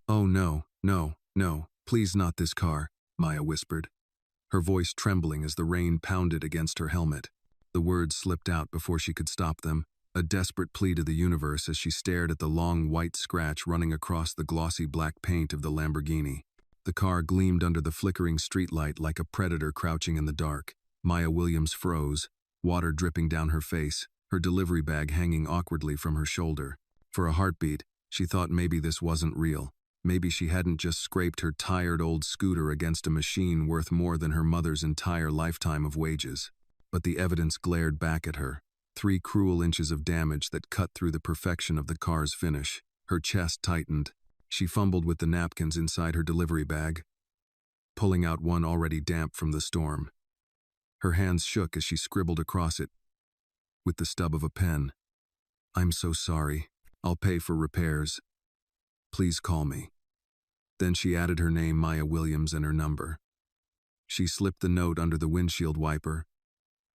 "Oh no, no, no, please not this car," Maya whispered, her voice trembling as the rain pounded against her helmet. The words slipped out before she could stop them, a desperate plea to the universe as she stared at the long white scratch running across the glossy black paint of the Lamborghini. The car gleamed under the flickering streetlight like a predator crouching in the dark. Maya Williams froze, water dripping down her face, her delivery bag hanging awkwardly from her shoulder. For a heartbeat, she thought maybe this wasn't real. Maybe she hadn't just scraped her tired old scooter against a machine worth more than her mother's entire lifetime of wages. But the evidence glared back at her. 3 cruel inches of damage that cut through the perfection of the car's finish. Her chest tightened. She fumbled with the napkins inside her delivery bag, pulling out one already damp from the storm. Her hands shook as she scribbled across it with the stub of a pen. "I'm so sorry. I'll pay for repairs. Please call me." Then she added her name, Maya Williams, and her number. She slipped the note under the windshield wiper,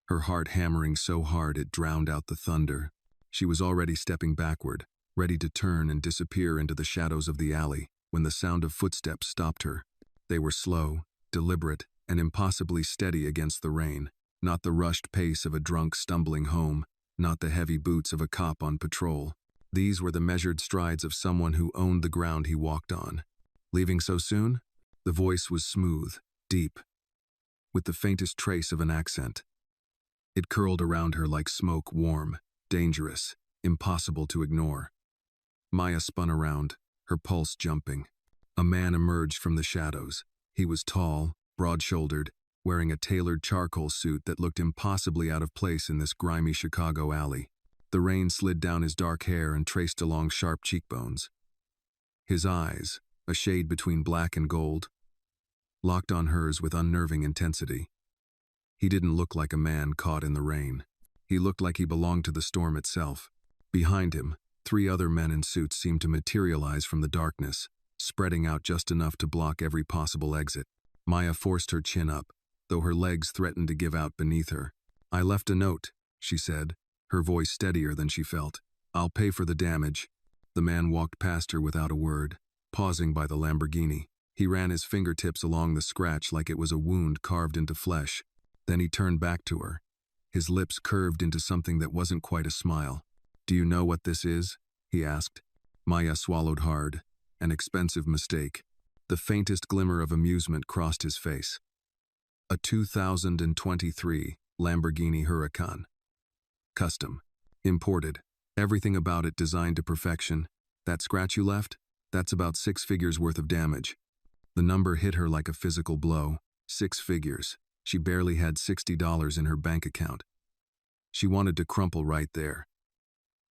her heart hammering so hard it drowned out the thunder. She was already stepping backward, ready to turn and disappear into the shadows of the alley, when the sound of footsteps stopped her. They were slow, deliberate, and impossibly steady against the rain, not the rushed pace of a drunk stumbling home, not the heavy boots of a cop on patrol. These were the measured strides of someone who owned the ground he walked on. "Leaving so soon?" The voice was smooth, deep, with the faintest trace of an accent. It curled around her like smoke, warm, dangerous, impossible to ignore. Maya spun around, her pulse jumping. A man emerged from the shadows. He was tall, broad-shouldered, wearing a tailored charcoal suit that looked impossibly out of place in this grimy Chicago alley. The rain slid down his dark hair and traced along sharp cheekbones. His eyes, a shade between black and gold, locked on hers with unnerving intensity. He didn't look like a man caught in the rain. He looked like he belonged to the storm itself. Behind him, 3 other men in suits seemed to materialize from the darkness, spreading out just enough to block every possible exit. Maya forced her chin up, though her legs threatened to give out beneath her. "I left a note," she said, her voice steadier than she felt. "I'll pay for the damage." The man walked past her without a word, pausing by the Lamborghini. He ran his fingertips along the scratch like it was a wound carved into flesh. Then he turned back to her. His lips curved into something that wasn't quite a smile. "Do you know what this is?" he asked. Maya swallowed hard. An expensive mistake. The faintest glimmer of amusement crossed his face. "A 2023 Lamborghini Huracan. Custom. Imported. Everything about it designed to perfection. That scratch you left? That's about 6 figures worth of damage." The number hit her like a physical blow. 6 figures. She barely had $60 in her bank account. She wanted to crumple right there.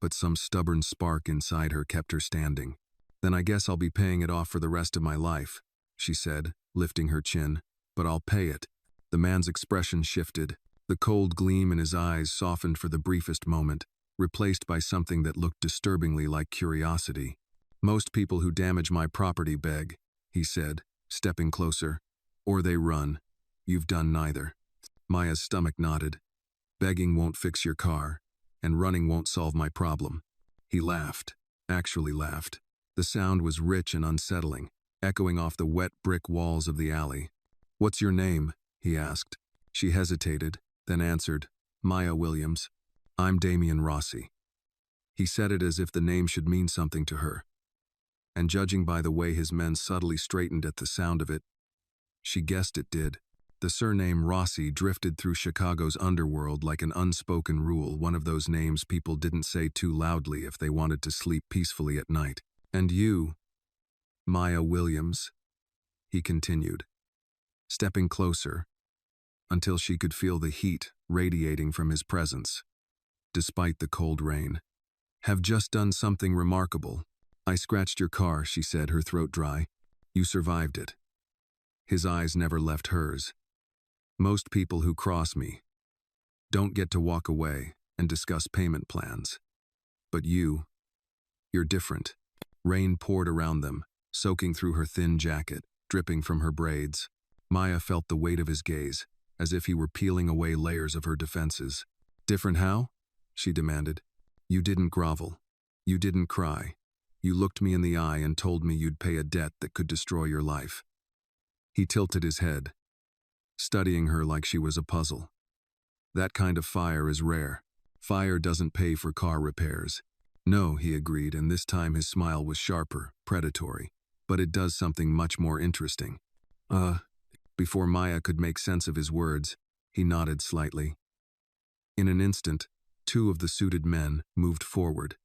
But some stubborn spark inside her kept her standing. "Then I guess I'll be paying it off for the rest of my life," she said, lifting her chin. "But I'll pay it." The man's expression shifted. The cold gleam in his eyes softened for the briefest moment, replaced by something that looked disturbingly like curiosity. "Most people who damage my property beg," he said, stepping closer. "Or they run. You've done neither." Maya's stomach knotted. "Begging won't fix your car, and running won't solve my problem." He laughed, actually laughed. The sound was rich and unsettling, echoing off the wet brick walls of the alley. "What's your name?" he asked. She hesitated, then answered, "Maya Williams. I'm Damian Rossi." He said it as if the name should mean something to her. And judging by the way his men subtly straightened at the sound of it, she guessed it did. The surname Rossi drifted through Chicago's underworld like an unspoken rule, one of those names people didn't say too loudly if they wanted to sleep peacefully at night. "And you, Maya Williams," he continued, stepping closer until she could feel the heat radiating from his presence, despite the cold rain. "Have just done something remarkable. I scratched your car," she said, her throat dry. "You survived it." His eyes never left hers. "Most people who cross me don't get to walk away and discuss payment plans. But you're different." Rain poured around them, soaking through her thin jacket, dripping from her braids. Maya felt the weight of his gaze, as if he were peeling away layers of her defenses. "Different how?" she demanded. "You didn't grovel. You didn't cry. You looked me in the eye and told me you'd pay a debt that could destroy your life." He tilted his head, studying her like she was a puzzle. "That kind of fire is rare. Fire doesn't pay for car repairs." "No," he agreed, and this time his smile was sharper, predatory. "But it does something much more interesting." Before Maya could make sense of his words, he nodded slightly. In an instant, two of the suited men moved forward.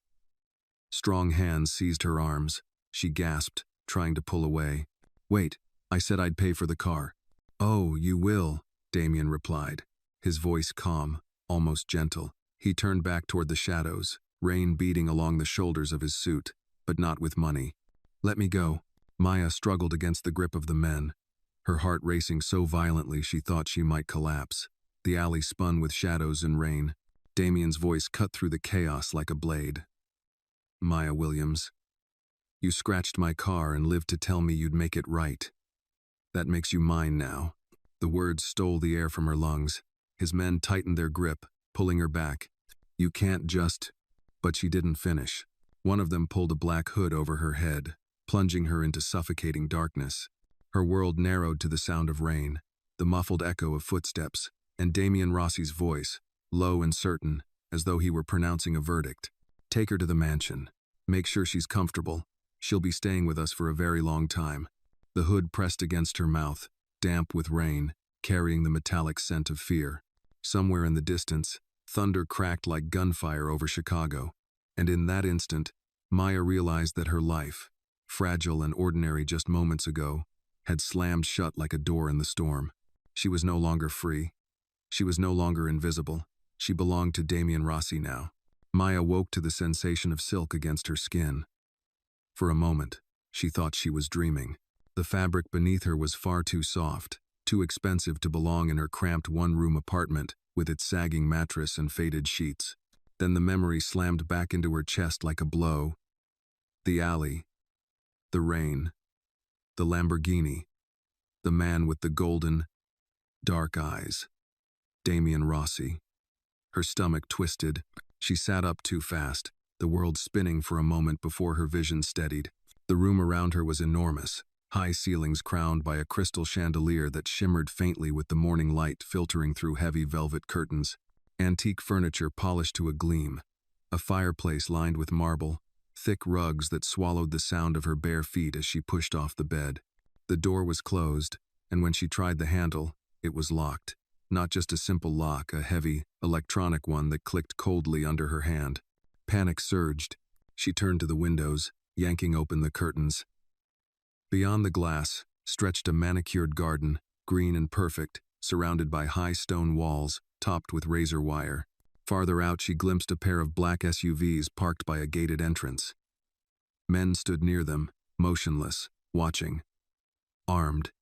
Strong hands seized her arms. She gasped, trying to pull away. "Wait, I said I'd pay for the car." "Oh, you will," Damien replied, his voice calm, almost gentle. He turned back toward the shadows, rain beating along the shoulders of his suit, but not with money. "Let me go." Maya struggled against the grip of the men, her heart racing so violently she thought she might collapse. The alley spun with shadows and rain. Damien's voice cut through the chaos like a blade. "Maya Williams, you scratched my car and lived to tell me you'd make it right. That makes you mine now." The words stole the air from her lungs. His men tightened their grip, pulling her back. "You can't just—" But she didn't finish. One of them pulled a black hood over her head, plunging her into suffocating darkness. Her world narrowed to the sound of rain, the muffled echo of footsteps, and Damien Rossi's voice, low and certain, as though he were pronouncing a verdict. "Take her to the mansion. Make sure she's comfortable. She'll be staying with us for a very long time." The hood pressed against her mouth, damp with rain, carrying the metallic scent of fear. Somewhere in the distance, thunder cracked like gunfire over Chicago, and in that instant, Maya realized that her life, fragile and ordinary just moments ago, had slammed shut like a door in the storm. She was no longer free. She was no longer invisible. She belonged to Damien Rossi now. Maya woke to the sensation of silk against her skin. For a moment, she thought she was dreaming. The fabric beneath her was far too soft, too expensive to belong in her cramped one-room apartment with its sagging mattress and faded sheets. Then the memory slammed back into her chest like a blow. The alley, the rain, the Lamborghini, the man with the golden, dark eyes. Damien Rossi. Her stomach twisted. She sat up too fast, the world spinning for a moment before her vision steadied. The room around her was enormous, high ceilings crowned by a crystal chandelier that shimmered faintly with the morning light filtering through heavy velvet curtains. Antique furniture polished to a gleam, a fireplace lined with marble, thick rugs that swallowed the sound of her bare feet as she pushed off the bed. The door was closed, and when she tried the handle, it was locked. Not just a simple lock, a heavy, electronic one that clicked coldly under her hand. Panic surged. She turned to the windows, yanking open the curtains. Beyond the glass stretched a manicured garden, green and perfect, surrounded by high stone walls, topped with razor wire. Farther out she glimpsed a pair of black SUVs parked by a gated entrance. Men stood near them, motionless, watching. Armed,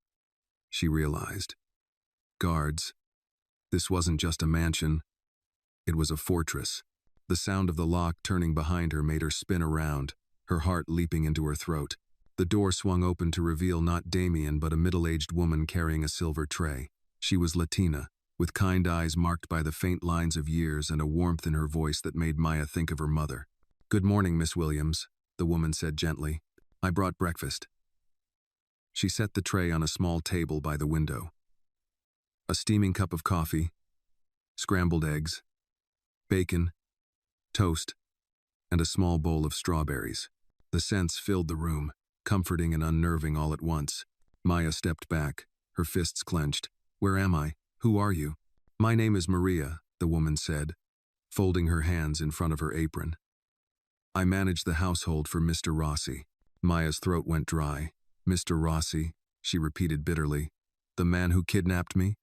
she realized. Guards. This wasn't just a mansion. It was a fortress. The sound of the lock turning behind her made her spin around, her heart leaping into her throat. The door swung open to reveal not Damien but a middle-aged woman carrying a silver tray. She was Latina, with kind eyes marked by the faint lines of years and a warmth in her voice that made Maya think of her mother. "Good morning, Miss Williams," the woman said gently. "I brought breakfast." She set the tray on a small table by the window. A steaming cup of coffee, scrambled eggs, bacon, toast, and a small bowl of strawberries. The scents filled the room, comforting and unnerving all at once. Maya stepped back, her fists clenched. "Where am I? Who are you?" "My name is Maria," the woman said, folding her hands in front of her apron. "I manage the household for Mr. Rossi." Maya's throat went dry. "Mr. Rossi," she repeated bitterly. "The man who kidnapped me?"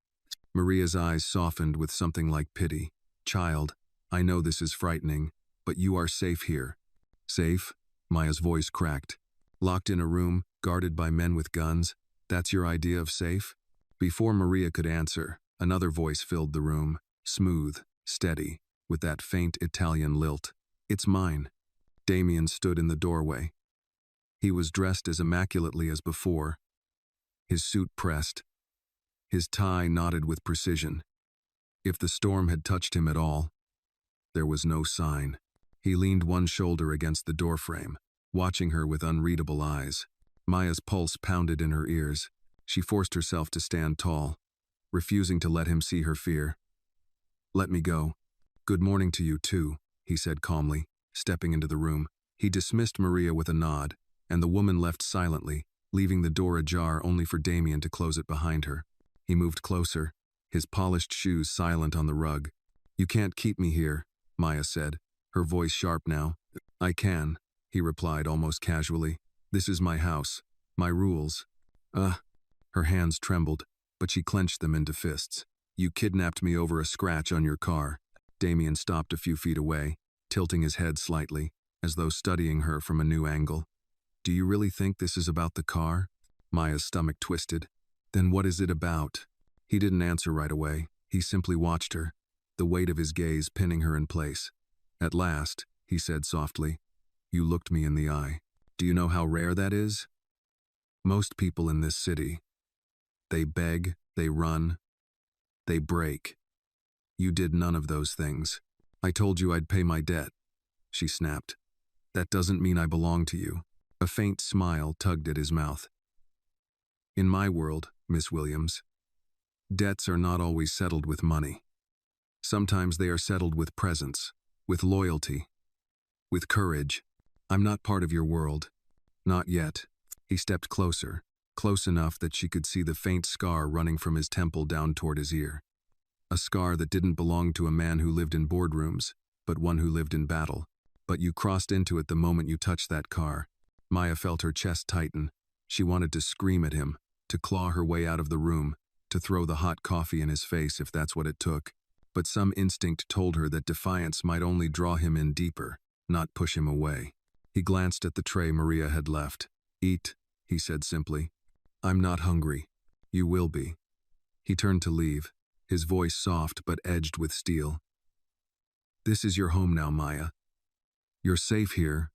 Maria's eyes softened with something like pity. "Child, I know this is frightening, but you are safe here." "Safe?" Maya's voice cracked. "Locked in a room, guarded by men with guns? That's your idea of safe?" Before Maria could answer, another voice filled the room, smooth, steady, with that faint Italian lilt. "It's mine." Damien stood in the doorway. He was dressed as immaculately as before, his suit pressed, his tie knotted with precision. If the storm had touched him at all, there was no sign. He leaned one shoulder against the doorframe, watching her with unreadable eyes. Maya's pulse pounded in her ears. She forced herself to stand tall, refusing to let him see her fear. "Let me go." "Good morning to you, too," he said calmly, stepping into the room. He dismissed Maria with a nod, and the woman left silently, leaving the door ajar only for Damien to close it behind her. He moved closer, his polished shoes silent on the rug. "You can't keep me here," Maya said, her voice sharp now. "I can," he replied almost casually. "This is my house, my rules." Her hands trembled, but she clenched them into fists. "You kidnapped me over a scratch on your car." Damien stopped a few feet away, tilting his head slightly, as though studying her from a new angle. "Do you really think this is about the car?" Maya's stomach twisted. "Then what is it about?" He didn't answer right away. He simply watched her, the weight of his gaze pinning her in place. At last, he said softly, "You looked me in the eye. Do you know how rare that is? Most people in this city, they beg, they run, they break. You did none of those things. I told you I'd pay my debt," she snapped. "That doesn't mean I belong to you." A faint smile tugged at his mouth. "In my world, Miss Williams, debts are not always settled with money. Sometimes they are settled with presence, with loyalty, with courage. I'm not part of your world. Not yet." He stepped closer, close enough that she could see the faint scar running from his temple down toward his ear. A scar that didn't belong to a man who lived in boardrooms, but one who lived in battle. "But you crossed into it the moment you touched that car." Maya felt her chest tighten. She wanted to scream at him, to claw her way out of the room, to throw the hot coffee in his face if that's what it took. But some instinct told her that defiance might only draw him in deeper, not push him away. He glanced at the tray Maria had left. "Eat," he said simply. "I'm not hungry. You will be." He turned to leave, his voice soft but edged with steel. "This is your home now, Maya. You're safe here,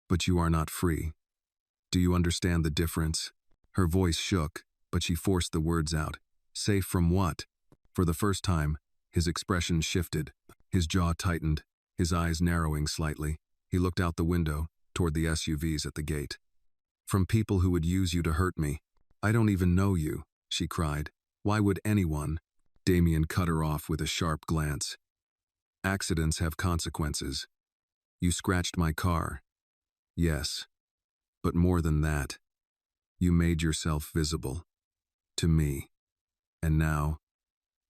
but you are not free. Do you understand the difference?" Her voice shook, but she forced the words out. "Safe from what?" For the first time, his expression shifted. His jaw tightened, his eyes narrowing slightly. He looked out the window, toward the SUVs at the gate. "From people who would use you to hurt me. I don't even know you," she cried. "Why would anyone?" Damien cut her off with a sharp glance. "Accidents have consequences. You scratched my car. Yes. But more than that. You made yourself visible. To me. And now,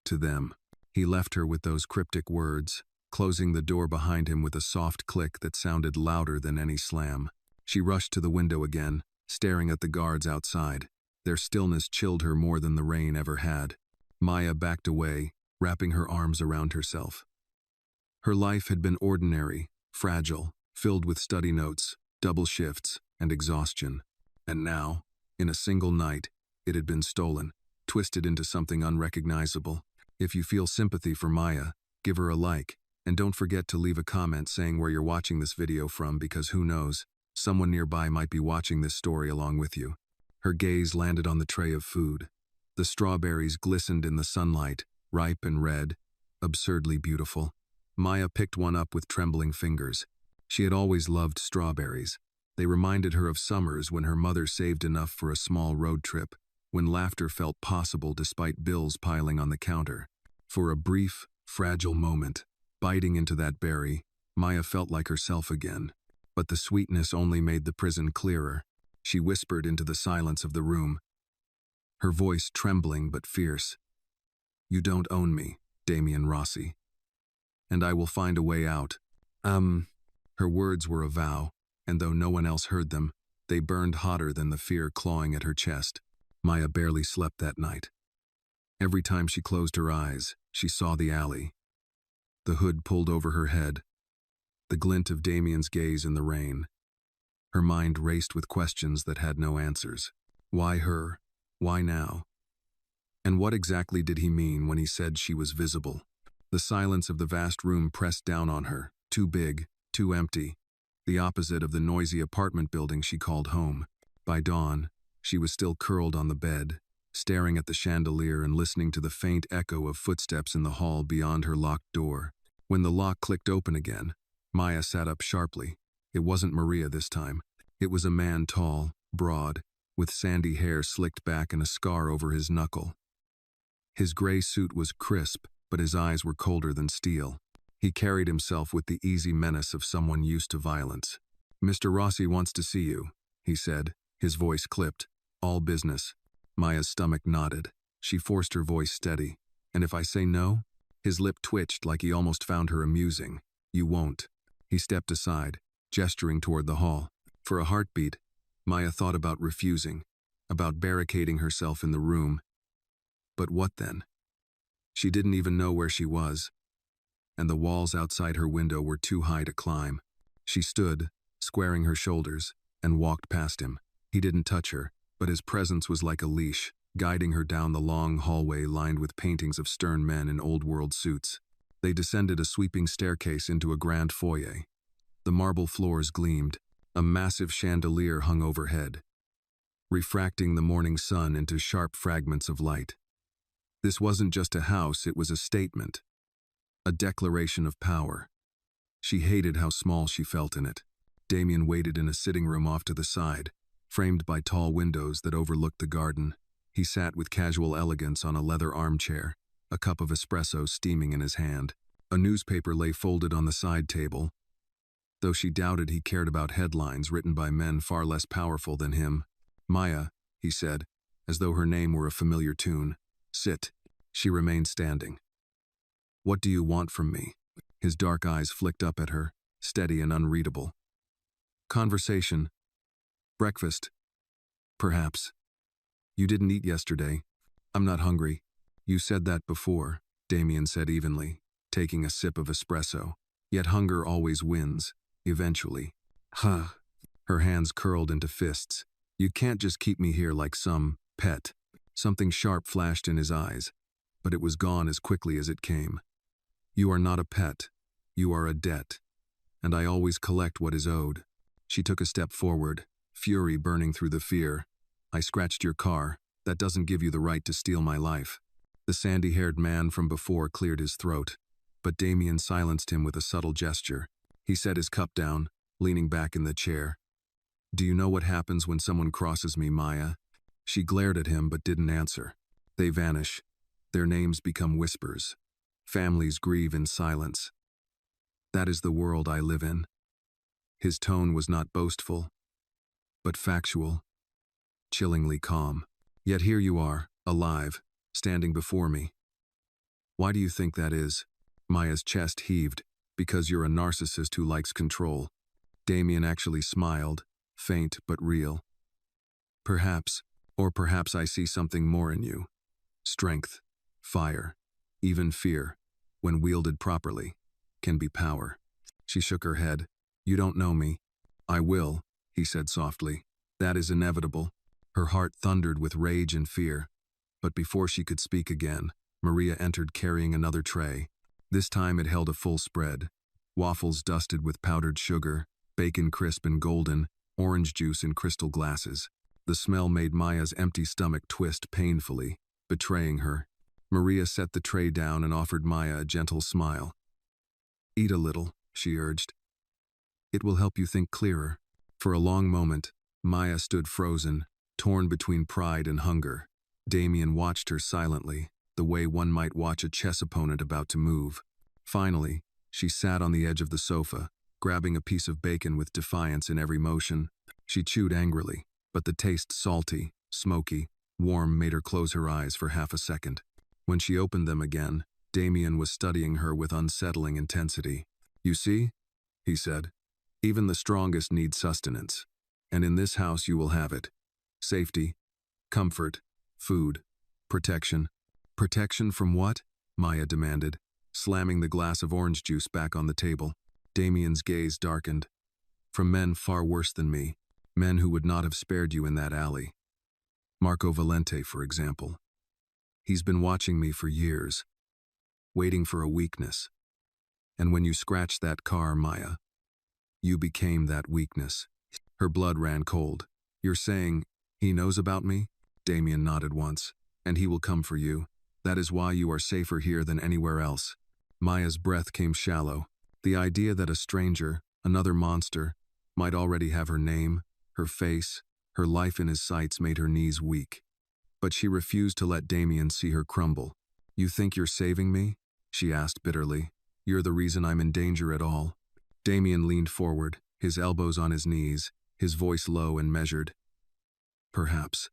to them." He left her with those cryptic words, closing the door behind him with a soft click that sounded louder than any slam. She rushed to the window again, staring at the guards outside. Their stillness chilled her more than the rain ever had. Maya backed away, wrapping her arms around herself. Her life had been ordinary, fragile, filled with study notes, double shifts, and exhaustion. And now, in a single night, it had been stolen, twisted into something unrecognizable. If you feel sympathy for Maya, give her a like, and don't forget to leave a comment saying where you're watching this video from, because who knows, someone nearby might be watching this story along with you. Her gaze landed on the tray of food. The strawberries glistened in the sunlight, ripe and red, absurdly beautiful. Maya picked one up with trembling fingers. She had always loved strawberries. They reminded her of summers when her mother saved enough for a small road trip, when laughter felt possible despite bills piling on the counter. For a brief, fragile moment, biting into that berry, Maya felt like herself again. But the sweetness only made the prison clearer. She whispered into the silence of the room, her voice trembling but fierce. "You don't own me, Damien Rossi. And I will find a way out." Her words were a vow, and though no one else heard them, they burned hotter than the fear clawing at her chest. Maya barely slept that night. Every time she closed her eyes, she saw the alley. The hood pulled over her head, the glint of Damien's gaze in the rain. Her mind raced with questions that had no answers. Why her? Why now? And what exactly did he mean when he said she was visible? The silence of the vast room pressed down on her, too big, too empty, the opposite of the noisy apartment building she called home. By dawn, she was still curled on the bed, staring at the chandelier and listening to the faint echo of footsteps in the hall beyond her locked door. When the lock clicked open again, Maya sat up sharply. It wasn't Maria this time. It was a man tall, broad, with sandy hair slicked back and a scar over his knuckle. His gray suit was crisp, but his eyes were colder than steel. He carried himself with the easy menace of someone used to violence. "Mr. Rossi wants to see you," he said, his voice clipped. "All business." Maya's stomach nodded. She forced her voice steady. "And if I say no?" His lip twitched like he almost found her amusing. "You won't." He stepped aside, gesturing toward the hall. For a heartbeat, Maya thought about refusing, about barricading herself in the room. But what then? She didn't even know where she was, and the walls outside her window were too high to climb. She stood, squaring her shoulders, and walked past him. He didn't touch her, but his presence was like a leash, guiding her down the long hallway lined with paintings of stern men in old-world suits. They descended a sweeping staircase into a grand foyer. The marble floors gleamed. A massive chandelier hung overhead, refracting the morning sun into sharp fragments of light. This wasn't just a house, it was a statement, a declaration of power. She hated how small she felt in it. Damien waited in a sitting room off to the side, framed by tall windows that overlooked the garden. He sat with casual elegance on a leather armchair, a cup of espresso steaming in his hand. A newspaper lay folded on the side table, though she doubted he cared about headlines written by men far less powerful than him. "Maya," he said, as though her name were a familiar tune. "Sit." She remained standing. "What do you want from me?" His dark eyes flicked up at her, steady and unreadable. "Conversation. Breakfast. Perhaps. You didn't eat yesterday. I'm not hungry." "You said that before," Damien said evenly, taking a sip of espresso. "Yet hunger always wins. Eventually." "Huh." Her hands curled into fists. "You can't just keep me here like some pet." Something sharp flashed in his eyes, but it was gone as quickly as it came. "You are not a pet. You are a debt. And I always collect what is owed." She took a step forward, fury burning through the fear. "I scratched your car. That doesn't give you the right to steal my life." The sandy-haired man from before cleared his throat, but Damien silenced him with a subtle gesture. He set his cup down, leaning back in the chair. "Do you know what happens when someone crosses me, Maya?" She glared at him but didn't answer. "They vanish. Their names become whispers. Families grieve in silence. That is the world I live in." His tone was not boastful, but factual, chillingly calm. "Yet here you are, alive, standing before me. Why do you think that is?" Maya's chest heaved. "Because you're a narcissist who likes control." Damien actually smiled, faint but real. "Perhaps, or perhaps I see something more in you. Strength, fire, even fear, when wielded properly, can be power." She shook her head. "You don't know me." "I will," he said softly. "That is inevitable." Her heart thundered with rage and fear. But before she could speak again, Maria entered carrying another tray. This time it held a full spread. Waffles dusted with powdered sugar, bacon crisp and golden, orange juice in crystal glasses. The smell made Maya's empty stomach twist painfully, betraying her. Maria set the tray down and offered Maya a gentle smile. "Eat a little," she urged. "It will help you think clearer." For a long moment, Maya stood frozen, torn between pride and hunger. Damien watched her silently, the way one might watch a chess opponent about to move. Finally, she sat on the edge of the sofa, grabbing a piece of bacon with defiance in every motion. She chewed angrily, but the taste salty, smoky, warm made her close her eyes for half a second. When she opened them again, Damien was studying her with unsettling intensity. "You see," he said, "even the strongest need sustenance. And in this house you will have it. Safety, comfort, food, protection." "Protection from what?" Maya demanded, slamming the glass of orange juice back on the table. Damien's gaze darkened. "From men far worse than me. Men who would not have spared you in that alley. Marco Valente, for example. He's been watching me for years, waiting for a weakness. And when you scratched that car, Maya, you became that weakness." Her blood ran cold. "You're saying he knows about me?" Damien nodded once. "And he will come for you. That is why you are safer here than anywhere else." Maya's breath came shallow. The idea that a stranger, another monster, might already have her name, her face, her life in his sights made her knees weak. But she refused to let Damien see her crumble. "You think you're saving me?" she asked bitterly. "You're the reason I'm in danger at all." Damien leaned forward, his elbows on his knees, his voice low and measured. "Perhaps.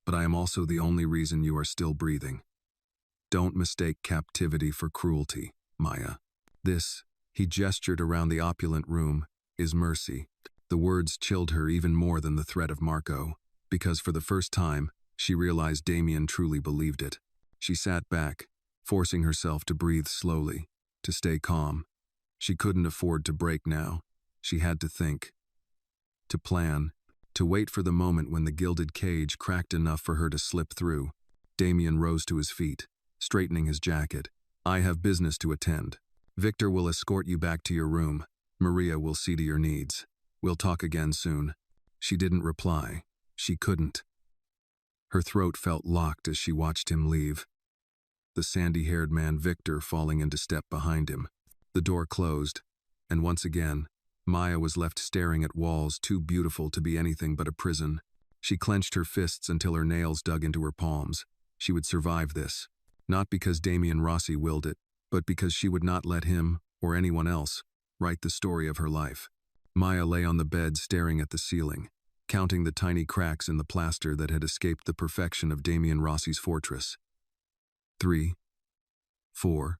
But I am also the only reason you are still breathing. Don't mistake captivity for cruelty, Maya. This," he gestured around the opulent room, "is mercy." The words chilled her even more than the threat of Marco, because for the first time, she realized Damien truly believed it. She sat back, forcing herself to breathe slowly, to stay calm. She couldn't afford to break now. She had to think, to plan, to wait for the moment when the gilded cage cracked enough for her to slip through. Damien rose to his feet, straightening his jacket. "I have business to attend. Victor will escort you back to your room. Maria will see to your needs. We'll talk again soon." She didn't reply. She couldn't. Her throat felt locked as she watched him leave. The sandy-haired man Victor falling into step behind him. The door closed, and once again, Maya was left staring at walls too beautiful to be anything but a prison. She clenched her fists until her nails dug into her palms. She would survive this. Not because Damien Rossi willed it, but because she would not let him, or anyone else, write the story of her life. Maya lay on the bed staring at the ceiling, counting the tiny cracks in the plaster that had escaped the perfection of Damien Rossi's fortress. 3, 4,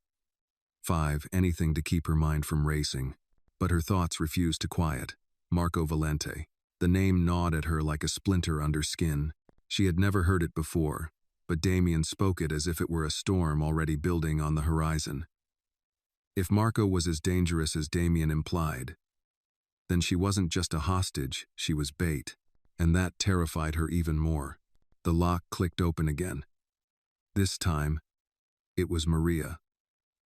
5, anything to keep her mind from racing. But her thoughts refused to quiet. Marco Valente. The name gnawed at her like a splinter under skin. She had never heard it before, but Damien spoke it as if it were a storm already building on the horizon. If Marco was as dangerous as Damien implied, then she wasn't just a hostage, she was bait, and that terrified her even more. The lock clicked open again. This time, it was Maria,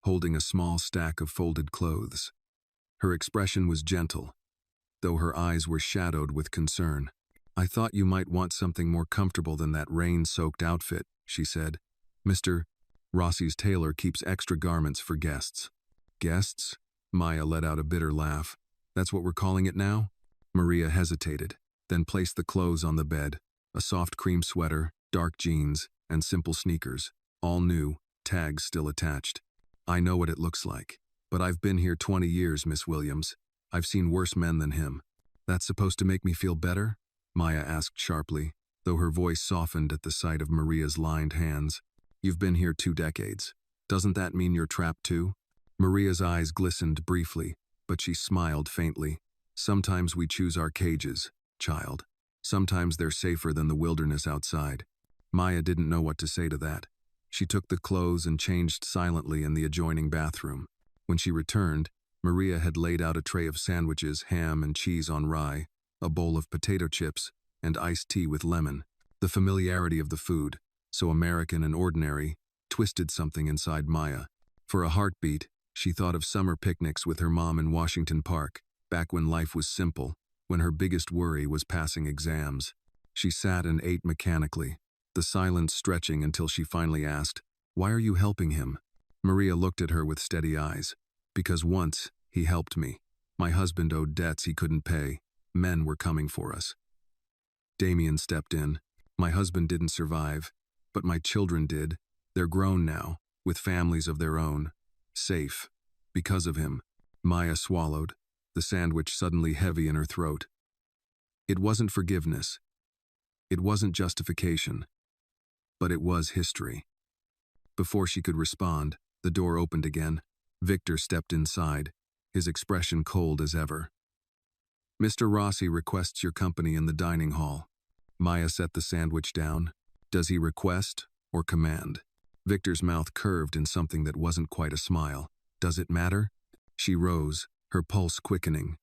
holding a small stack of folded clothes. Her expression was gentle, though her eyes were shadowed with concern. "I thought you might want something more comfortable than that rain-soaked outfit," she said. "Mr. Rossi's tailor keeps extra garments for guests." "Guests?" Maya let out a bitter laugh. "That's what we're calling it now?" Maria hesitated, then placed the clothes on the bed, a soft cream sweater, dark jeans, and simple sneakers, all new, tags still attached. "I know what it looks like, but I've been here 20 years, Miss Williams. I've seen worse men than him." "That's supposed to make me feel better?" Maya asked sharply, though her voice softened at the sight of Maria's lined hands. "You've been here 2 decades. Doesn't that mean you're trapped too?" Maria's eyes glistened briefly, but she smiled faintly. "Sometimes we choose our cages, child. Sometimes they're safer than the wilderness outside." Maya didn't know what to say to that. She took the clothes and changed silently in the adjoining bathroom. When she returned, Maria had laid out a tray of sandwiches, ham and cheese on rye, a bowl of potato chips, and iced tea with lemon. The familiarity of the food, so American and ordinary, twisted something inside Maya. For a heartbeat, she thought of summer picnics with her mom in Washington Park, back when life was simple, when her biggest worry was passing exams. She sat and ate mechanically, the silence stretching until she finally asked, "Why are you helping him?" Maria looked at her with steady eyes. "Because once, he helped me. My husband owed debts he couldn't pay. Men were coming for us. Damien stepped in. My husband didn't survive, but my children did. They're grown now, with families of their own. Safe. Because of him." Maya swallowed, the sandwich suddenly heavy in her throat. It wasn't forgiveness. It wasn't justification. But it was history. Before she could respond, the door opened again. Victor stepped inside, his expression cold as ever. "Mr. Rossi requests your company in the dining hall." Maya set the sandwich down. Does he request or command? Victor's mouth curved in something that wasn't quite a smile. Does it matter? She rose, her pulse quickening.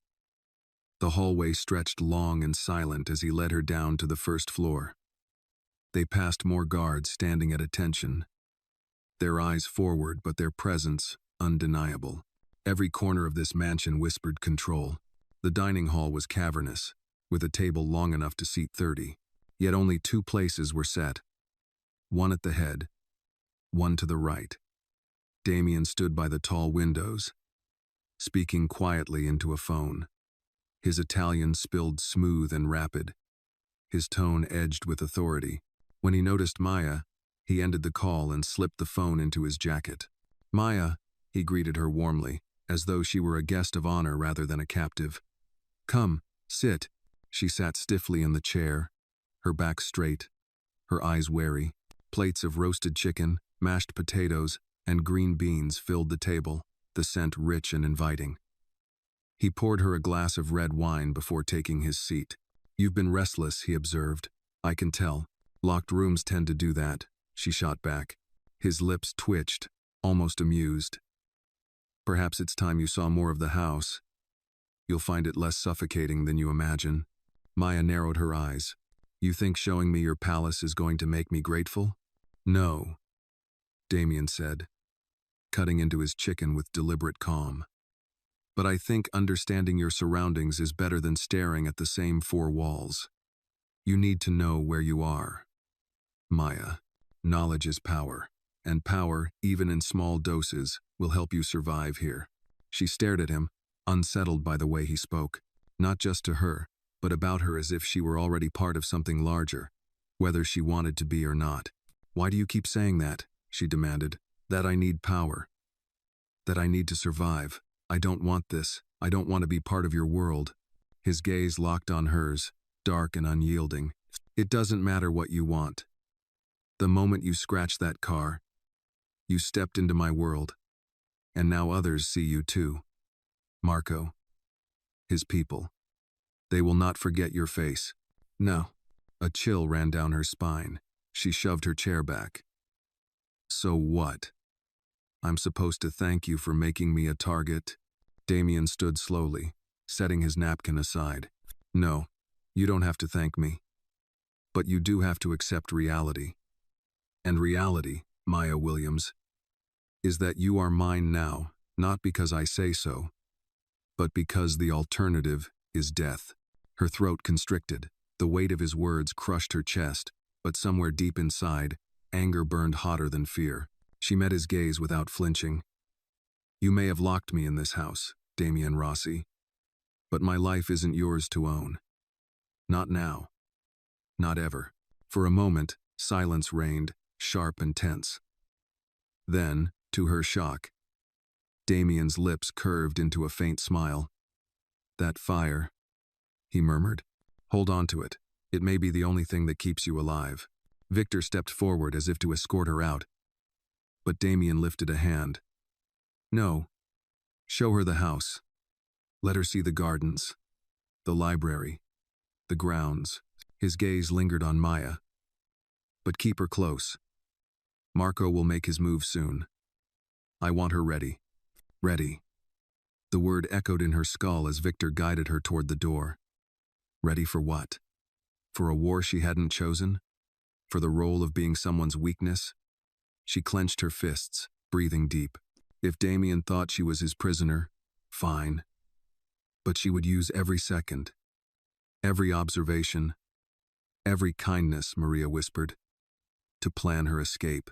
The hallway stretched long and silent as he led her down to the first floor. They passed more guards standing at attention, their eyes forward but their presence undeniable. Every corner of this mansion whispered control. The dining hall was cavernous, with a table long enough to seat 30, yet only 2 places were set. One at the head, one to the right. Damien stood by the tall windows, speaking quietly into a phone. His Italian spilled smooth and rapid, his tone edged with authority. When he noticed Maya, he ended the call and slipped the phone into his jacket. "Maya," he greeted her warmly, as though she were a guest of honor rather than a captive. "Come, sit." She sat stiffly in the chair, her back straight, her eyes wary. Plates of roasted chicken, mashed potatoes, and green beans filled the table, the scent rich and inviting. He poured her a glass of red wine before taking his seat. "You've been restless," he observed. "I can tell. Locked rooms tend to do that," she shot back. His lips twitched, almost amused. "Perhaps it's time you saw more of the house. You'll find it less suffocating than you imagine." Maya narrowed her eyes. "You think showing me your palace is going to make me grateful?" "No," Damien said, cutting into his chicken with deliberate calm. "But I think understanding your surroundings is better than staring at the same four walls. You need to know where you are. Maya, knowledge is power, and power, even in small doses, will help you survive here." She stared at him, unsettled by the way he spoke, not just to her, but about her as if she were already part of something larger, whether she wanted to be or not. "Why do you keep saying that?" she demanded. "That I need power. That I need to survive. I don't want this. I don't want to be part of your world." His gaze locked on hers, dark and unyielding. "It doesn't matter what you want. The moment you scratched that car, you stepped into my world. And now others see you too. Marco. His people. They will not forget your face." "No." A chill ran down her spine. She shoved her chair back. "So what? I'm supposed to thank you for making me a target?" Damien stood slowly, setting his napkin aside. "No, you don't have to thank me. But you do have to accept reality. And reality, Maya Williams, is that you are mine now, not because I say so, but because the alternative is death." Her throat constricted. The weight of his words crushed her chest, but somewhere deep inside, anger burned hotter than fear. She met his gaze without flinching. "You may have locked me in this house, Damien Rossi, but my life isn't yours to own. Not now. Not ever." For a moment, silence reigned, sharp and tense. Then, to her shock, Damien's lips curved into a faint smile. "That fire," he murmured. "Hold on to it. It may be the only thing that keeps you alive." Victor stepped forward as if to escort her out, but Damien lifted a hand. "No. Show her the house. Let her see the gardens, the library, the grounds." His gaze lingered on Maya. "But keep her close. Marco will make his move soon. I want her ready." Ready. The word echoed in her skull as Victor guided her toward the door. Ready for what? For a war she hadn't chosen? For the role of being someone's weakness? She clenched her fists, breathing deep. If Damien thought she was his prisoner, fine. But she would use every second, every observation, every kindness, Maria whispered, to plan her escape.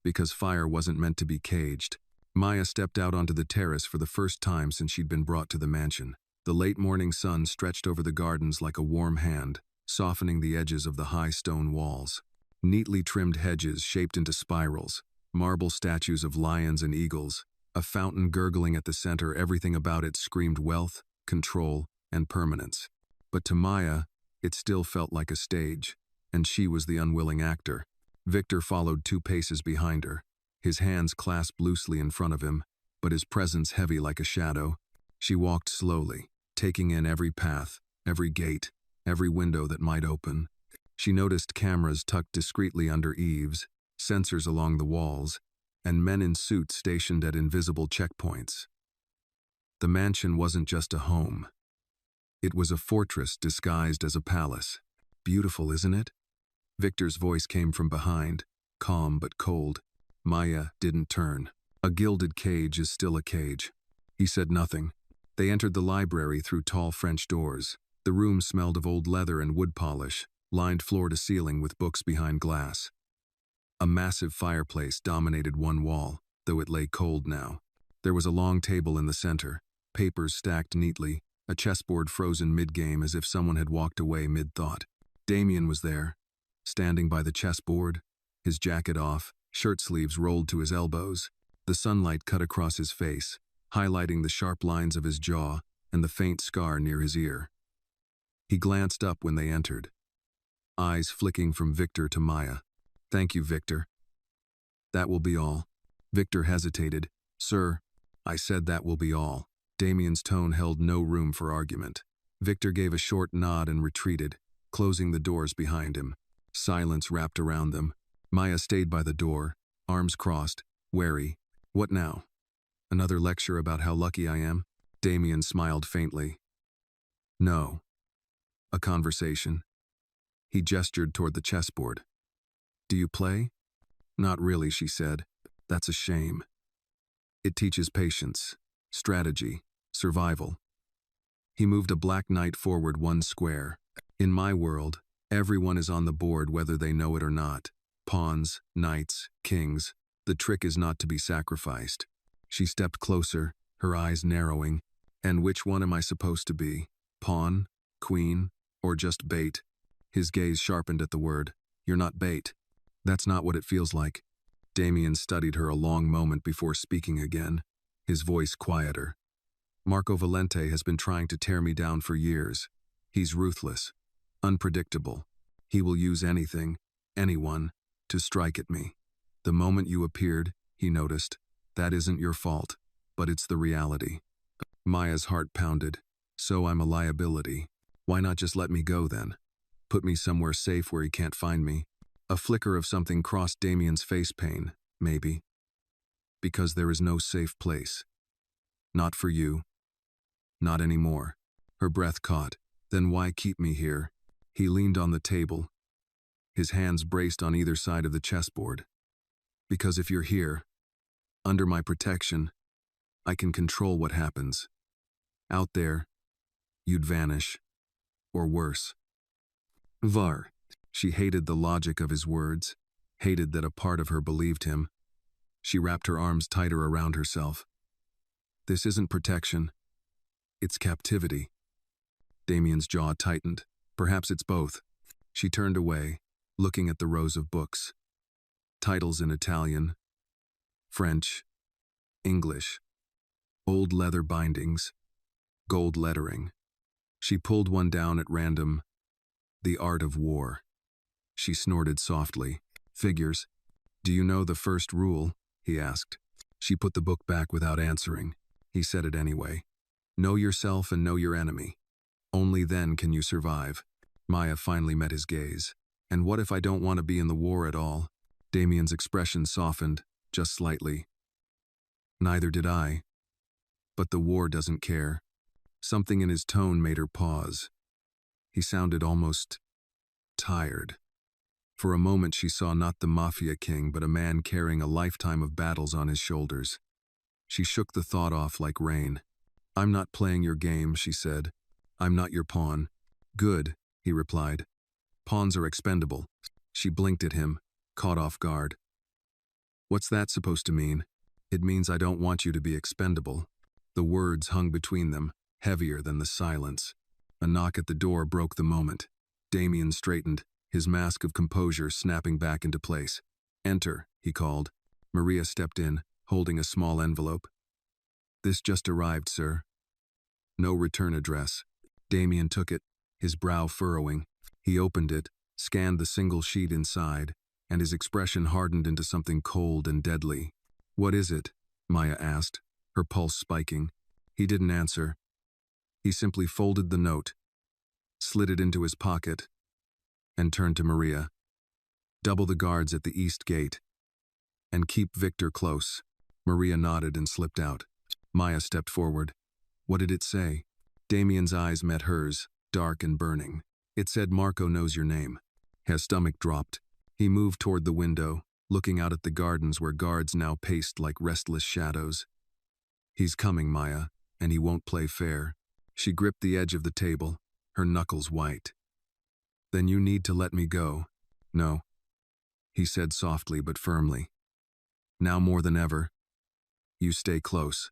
Because fire wasn't meant to be caged. Maya stepped out onto the terrace for the first time since she'd been brought to the mansion. The late morning sun stretched over the gardens like a warm hand, softening the edges of the high stone walls. Neatly trimmed hedges shaped into spirals, marble statues of lions and eagles, a fountain gurgling at the center, everything about it screamed wealth, control, and permanence. But to Maya, it still felt like a stage, and she was the unwilling actor. Victor followed 2 paces behind her, his hands clasped loosely in front of him, but his presence heavy like a shadow. She walked slowly, taking in every path, every gate, every window that might open. She noticed cameras tucked discreetly under eaves, sensors along the walls, and men in suits stationed at invisible checkpoints. The mansion wasn't just a home. It was a fortress disguised as a palace. Beautiful, isn't it? Victor's voice came from behind, calm but cold. Maya didn't turn. A gilded cage is still a cage. He said nothing. They entered the library through tall French doors. The room smelled of old leather and wood polish, lined floor to ceiling with books behind glass. A massive fireplace dominated one wall, though it lay cold now. There was a long table in the center, papers stacked neatly, a chessboard frozen mid-game as if someone had walked away mid-thought. Damien was there, standing by the chessboard, his jacket off, shirt sleeves rolled to his elbows. The sunlight cut across his face, highlighting the sharp lines of his jaw and the faint scar near his ear. He glanced up when they entered, eyes flicking from Victor to Maya. "Thank you, Victor." "That will be all." Victor hesitated. "Sir, I said that will be all." Damien's tone held no room for argument. Victor gave a short nod and retreated, closing the doors behind him. Silence wrapped around them. Maya stayed by the door, arms crossed, wary. "What now? Another lecture about how lucky I am?" Damien smiled faintly. "No. A conversation." He gestured toward the chessboard. "Do you play?" "Not really," she said. "That's a shame. It teaches patience, strategy, survival." He moved a black knight forward 1 square. "In my world, everyone is on the board whether they know it or not. Pawns, knights, kings. The trick is not to be sacrificed." She stepped closer, her eyes narrowing. "And which one am I supposed to be? Pawn, queen, or just bait?" His gaze sharpened at the word. "You're not bait." "That's not what it feels like." Damien studied her a long moment before speaking again, his voice quieter. "Marco Valente has been trying to tear me down for years. He's ruthless, unpredictable. He will use anything, anyone, to strike at me. The moment you appeared, he noticed. That isn't your fault, but it's the reality." Maya's heart pounded. "So I'm a liability. Why not just let me go then? Put me somewhere safe where he can't find me." A flicker of something crossed Damien's face pane. "Maybe. Because there is no safe place. Not for you. Not anymore." Her breath caught. "Then why keep me here?" He leaned on the table, his hands braced on either side of the chessboard. "Because if you're here, under my protection, I can control what happens. Out there, you'd vanish. Or worse." Var. She hated the logic of his words, hated that a part of her believed him. She wrapped her arms tighter around herself. "This isn't protection. It's captivity." Damien's jaw tightened. "Perhaps it's both." She turned away, looking at the rows of books. Titles in Italian, French, English, old leather bindings, gold lettering. She pulled one down at random. "The Art of War." She snorted softly. "Figures. Do you know the first rule?" he asked. She put the book back without answering. He said it anyway. "Know yourself and know your enemy. Only then can you survive." Maya finally met his gaze. "And what if I don't want to be in the war at all?" Damien's expression softened, just slightly. "Neither did I. But the war doesn't care." Something in his tone made her pause. He sounded almost tired. For a moment she saw not the Mafia king but a man carrying a lifetime of battles on his shoulders. She shook the thought off like rain. "I'm not playing your game," she said. "I'm not your pawn." "Good," he replied. "Pawns are expendable." She blinked at him, caught off guard. "What's that supposed to mean?" "It means I don't want you to be expendable." The words hung between them, heavier than the silence. A knock at the door broke the moment. Damien straightened, his mask of composure snapping back into place. "Enter," he called. Maria stepped in, holding a small envelope. "This just arrived, sir." No return address. Damien took it, his brow furrowing. He opened it, scanned the single sheet inside, and his expression hardened into something cold and deadly. "What is it?" Maya asked, her pulse spiking. He didn't answer. He simply folded the note, slid it into his pocket, and turned to Maria. "Double the guards at the east gate. And keep Victor close." Maria nodded and slipped out. Maya stepped forward. "What did it say?" Damien's eyes met hers, dark and burning. "It said Marco knows your name." His stomach dropped. He moved toward the window, looking out at the gardens where guards now paced like restless shadows. "He's coming, Maya, and he won't play fair." She gripped the edge of the table, her knuckles white. "Then you need to let me go." "No," he said softly but firmly. "Now more than ever, you stay close.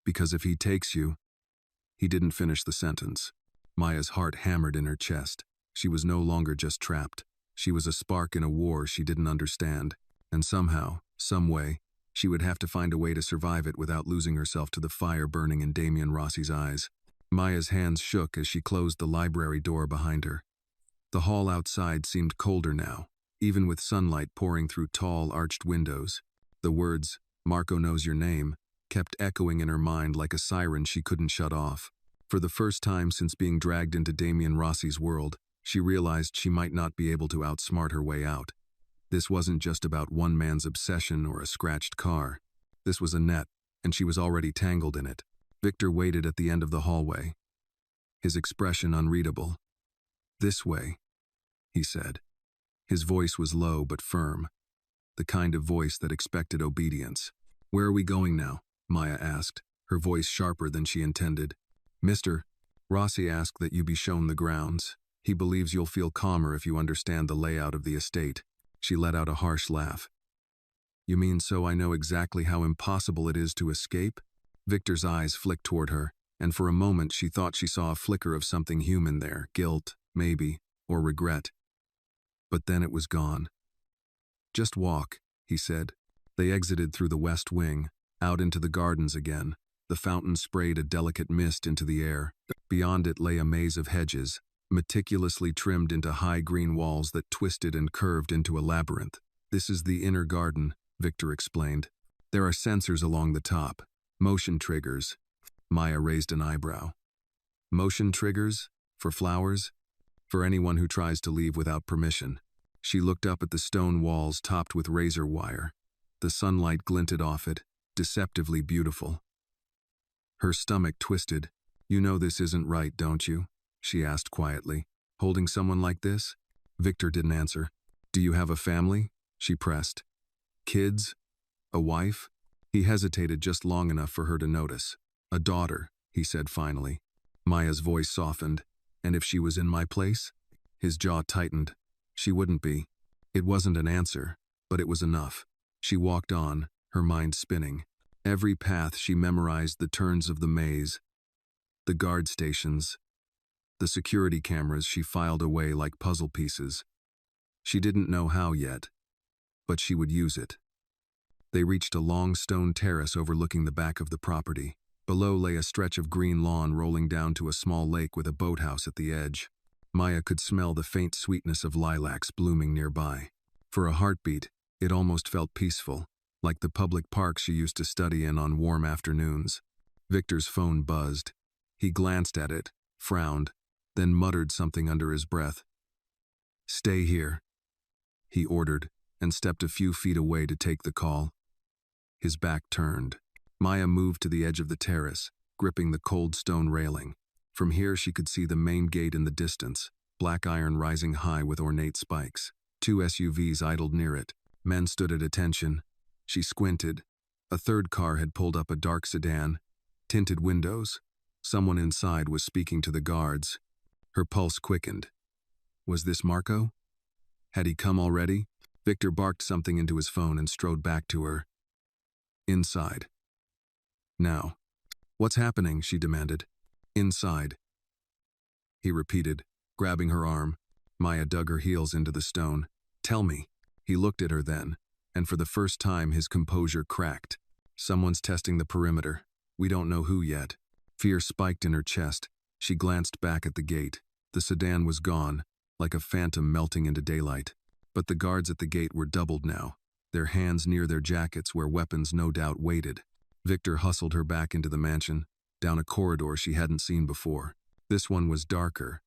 Because if he takes you, He didn't finish the sentence. Maya's heart hammered in her chest. She was no longer just trapped. She was a spark in a war she didn't understand, and somehow, some way, she would have to find a way to survive it without losing herself to the fire burning in Damien Rossi's eyes. Maya's hands shook as she closed the library door behind her. The hall outside seemed colder now, even with sunlight pouring through tall, arched windows. The words, "Marco knows your name," kept echoing in her mind like a siren she couldn't shut off. For the first time since being dragged into Damien Rossi's world, she realized she might not be able to outsmart her way out. This wasn't just about one man's obsession or a scratched car. This was a net, and she was already tangled in it. Victor waited at the end of the hallway, his expression unreadable. "This way," he said. His voice was low but firm, the kind of voice that expected obedience. "Where are we going now?" Maya asked, her voice sharper than she intended. "Mr. Rossi asked that you be shown the grounds. He believes you'll feel calmer if you understand the layout of the estate." She let out a harsh laugh. "You mean so I know exactly how impossible it is to escape?" Victor's eyes flicked toward her, and for a moment she thought she saw a flicker of something human there, guilt, maybe, or regret. But then it was gone. "Just walk," he said. They exited through the west wing, out into the gardens again. The fountain sprayed a delicate mist into the air. Beyond it lay a maze of hedges, meticulously trimmed into high green walls that twisted and curved into a labyrinth. "This is the inner garden," Victor explained. "There are sensors along the top. Motion triggers." Maya raised an eyebrow. "Motion triggers? For flowers? For anyone who tries to leave without permission." She looked up at the stone walls topped with razor wire. The sunlight glinted off it, deceptively beautiful. Her stomach twisted. "You know this isn't right, don't you?" she asked quietly. "Holding someone like this?" Victor didn't answer. "Do you have a family?" she pressed. "Kids? A wife?" He hesitated just long enough for her to notice. "A daughter," he said finally. Maya's voice softened. "And if she was in my place?" His jaw tightened. She wouldn't be. It wasn't an answer, but it was enough. She walked on, her mind spinning. Every path she memorized the turns of the maze, the guard stations, the security cameras she filed away like puzzle pieces. She didn't know how yet, but she would use it. They reached a long stone terrace overlooking the back of the property. Below lay a stretch of green lawn rolling down to a small lake with a boathouse at the edge. Maya could smell the faint sweetness of lilacs blooming nearby. For a heartbeat, it almost felt peaceful, like the public parks she used to study in on warm afternoons. Victor's phone buzzed. He glanced at it, frowned, then muttered something under his breath. "Stay here," he ordered, and stepped a few feet away to take the call. His back turned. Maya moved to the edge of the terrace, gripping the cold stone railing. From here she could see the main gate in the distance, black iron rising high with ornate spikes. 2 SUVs idled near it. Men stood at attention. She squinted. A third car had pulled up, a dark sedan, tinted windows. Someone inside was speaking to the guards. Her pulse quickened. Was this Marco? Had he come already? Victor barked something into his phone and strode back to her. "Inside." "Now." "What's happening?" she demanded. "Inside," he repeated, grabbing her arm. Maya dug her heels into the stone. "Tell me." He looked at her then, and for the first time his composure cracked. "Someone's testing the perimeter. We don't know who yet." Fear spiked in her chest. She glanced back at the gate. The sedan was gone, like a phantom melting into daylight. But the guards at the gate were doubled now, their hands near their jackets where weapons no doubt waited. Victor hustled her back into the mansion, down a corridor she hadn't seen before. This one was darker,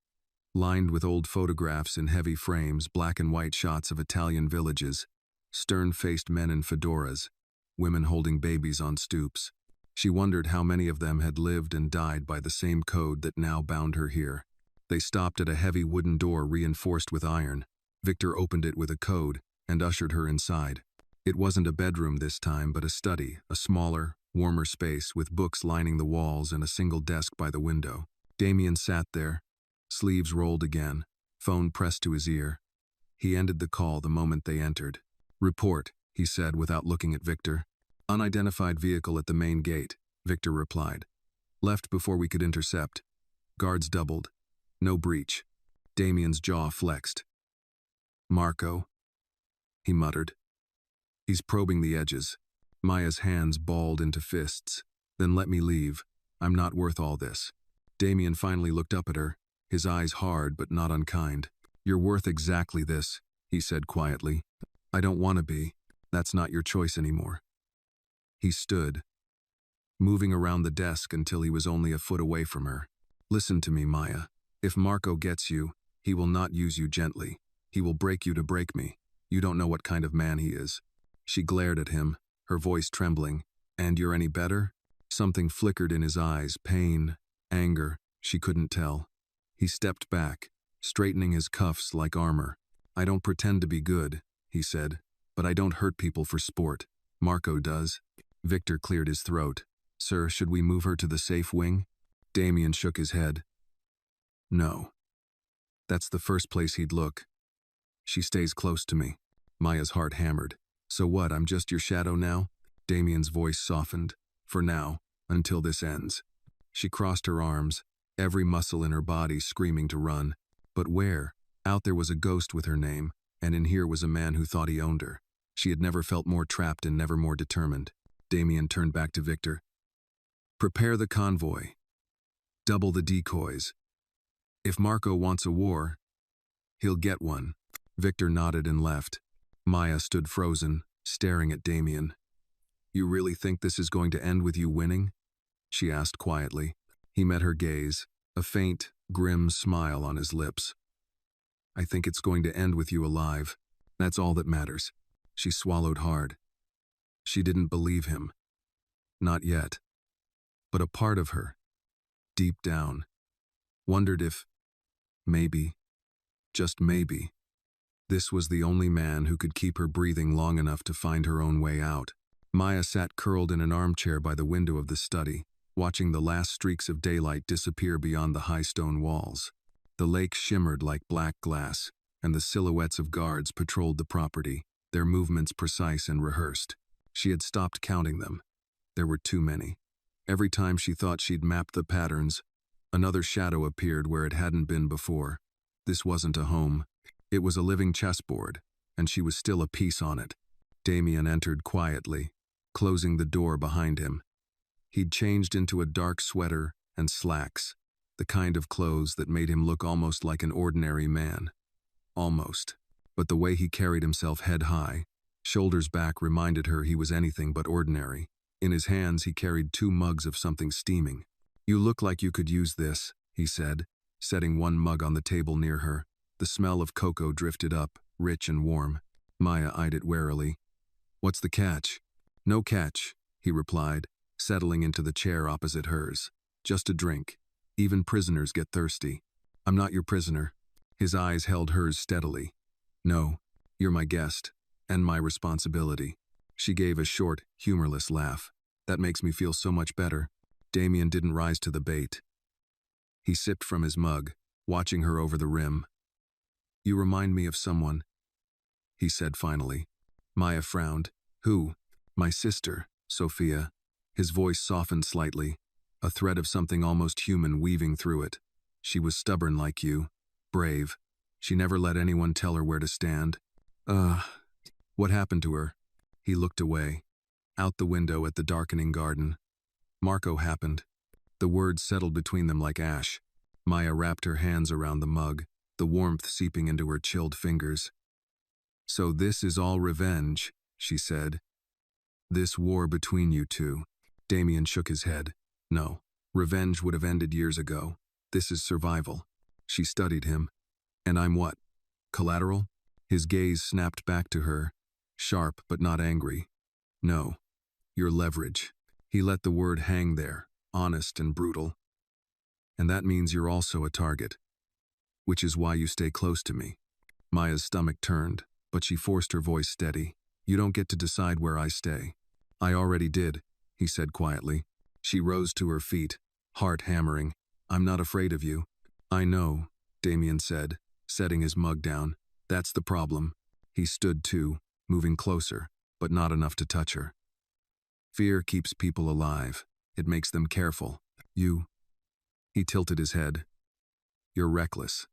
lined with old photographs in heavy frames, black and white shots of Italian villages, stern-faced men in fedoras, women holding babies on stoops. She wondered how many of them had lived and died by the same code that now bound her here. They stopped at a heavy wooden door reinforced with iron. Victor opened it with a code and ushered her inside. It wasn't a bedroom this time, but a study, a smaller, warmer space with books lining the walls and a single desk by the window. Damien sat there, sleeves rolled again, phone pressed to his ear. He ended the call the moment they entered. "Report," he said without looking at Victor. "Unidentified vehicle at the main gate," Victor replied. Left before we could intercept. Guards doubled. No breach. Damien's jaw flexed. Marco, he muttered. He's probing the edges. Maya's hands balled into fists. Then let me leave. I'm not worth all this. Damien finally looked up at her, his eyes hard but not unkind. You're worth exactly this, he said quietly. I don't want to be. That's not your choice anymore. He stood, moving around the desk until he was only a foot away from her. Listen to me, Maya. If Marco gets you, he will not use you gently. He will break you to break me. You don't know what kind of man he is. She glared at him, her voice trembling. And you're any better? Something flickered in his eyes, pain, anger, she couldn't tell. He stepped back, straightening his cuffs like armor. I don't pretend to be good, he said, but I don't hurt people for sport. Marco does. Victor cleared his throat. Sir, should we move her to the safe wing? Damien shook his head. No. That's the first place he'd look. She stays close to me. Maya's heart hammered. So what, I'm just your shadow now? Damien's voice softened. For now, until this ends. She crossed her arms, every muscle in her body screaming to run. But where? Out there was a ghost with her name, and in here was a man who thought he owned her. She had never felt more trapped and never more determined. Damien turned back to Victor. Prepare the convoy. Double the decoys. If Marco wants a war, he'll get one. Victor nodded and left. Maya stood frozen, staring at Damien. You really think this is going to end with you winning? She asked quietly. He met her gaze, a faint, grim smile on his lips. I think it's going to end with you alive. That's all that matters. She swallowed hard. She didn't believe him. Not yet. But a part of her, deep down, wondered if, maybe, just maybe, this was the only man who could keep her breathing long enough to find her own way out. Maya sat curled in an armchair by the window of the study, watching the last streaks of daylight disappear beyond the high stone walls. The lake shimmered like black glass, and the silhouettes of guards patrolled the property, their movements precise and rehearsed. She had stopped counting them. There were too many. Every time she thought she'd mapped the patterns, another shadow appeared where it hadn't been before. This wasn't a home. It was a living chessboard, and she was still a piece on it. Damien entered quietly, closing the door behind him. He'd changed into a dark sweater and slacks, the kind of clothes that made him look almost like an ordinary man. Almost. But the way he carried himself head high, shoulders back, reminded her he was anything but ordinary. In his hands he carried 2 mugs of something steaming. You look like you could use this, he said, setting one mug on the table near her. The smell of cocoa drifted up, rich and warm. Maya eyed it warily. What's the catch? No catch, he replied, settling into the chair opposite hers. Just a drink. Even prisoners get thirsty. I'm not your prisoner. His eyes held hers steadily. No, you're my guest, and my responsibility. She gave a short, humorless laugh. That makes me feel so much better. Damien didn't rise to the bait. He sipped from his mug, watching her over the rim. You remind me of someone, he said finally. Maya frowned. Who? My sister, Sophia. His voice softened slightly, a thread of something almost human weaving through it. She was stubborn like you, brave. She never let anyone tell her where to stand. What happened to her? He looked away, out the window at the darkening garden. Marco happened. The words settled between them like ash. Maya wrapped her hands around the mug, the warmth seeping into her chilled fingers. So this is all revenge, she said. This war between you two. Damien shook his head. No, revenge would have ended years ago. This is survival. She studied him. And I'm what? Collateral? His gaze snapped back to her, sharp but not angry. No, you're leverage. He let the word hang there, honest and brutal. And that means you're also a target. Which is why you stay close to me. Maya's stomach turned, but she forced her voice steady. You don't get to decide where I stay. I already did, he said quietly. She rose to her feet, heart hammering. I'm not afraid of you. I know, Damien said, setting his mug down. That's the problem. He stood too, moving closer, but not enough to touch her. Fear keeps people alive. It makes them careful. You. He tilted his head. You're reckless.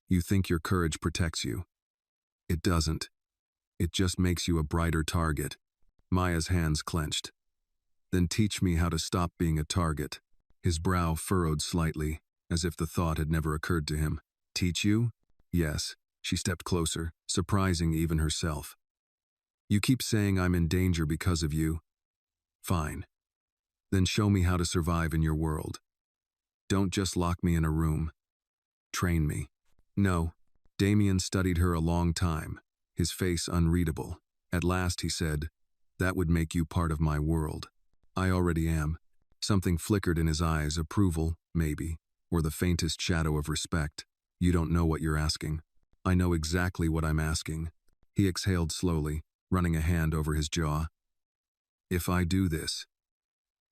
You think your courage protects you. It doesn't. It just makes you a brighter target. Maya's hands clenched. Then teach me how to stop being a target. His brow furrowed slightly, as if the thought had never occurred to him. Teach you? Yes. She stepped closer, surprising even herself. You keep saying I'm in danger because of you. Fine. Then show me how to survive in your world. Don't just lock me in a room. Train me. No. Damien studied her a long time, his face unreadable. At last he said, that would make you part of my world. I already am. Something flickered in his eyes, approval, maybe, or the faintest shadow of respect. You don't know what you're asking. I know exactly what I'm asking. He exhaled slowly, running a hand over his jaw. If I do this,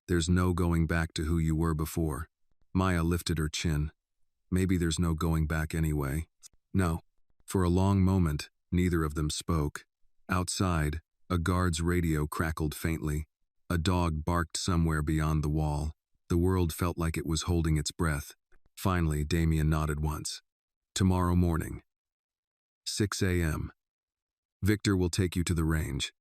there's no going back to who you were before. Maya lifted her chin. Maybe there's no going back anyway. No. For a long moment, neither of them spoke. Outside, a guard's radio crackled faintly. A dog barked somewhere beyond the wall. The world felt like it was holding its breath. Finally, Damien nodded once. Tomorrow morning. 6 a.m. Victor will take you to the range.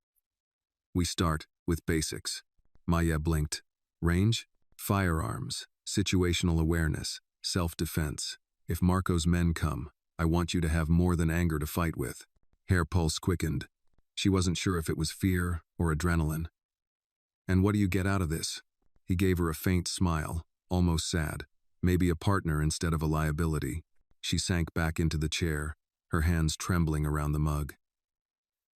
We start with basics. Maya blinked. Range? Firearms, situational awareness, self-defense. If Marco's men come, I want you to have more than anger to fight with. Hair pulse quickened. She wasn't sure if it was fear or adrenaline. And what do you get out of this? He gave her a faint smile, almost sad. Maybe a partner instead of a liability. She sank back into the chair, her hands trembling around the mug.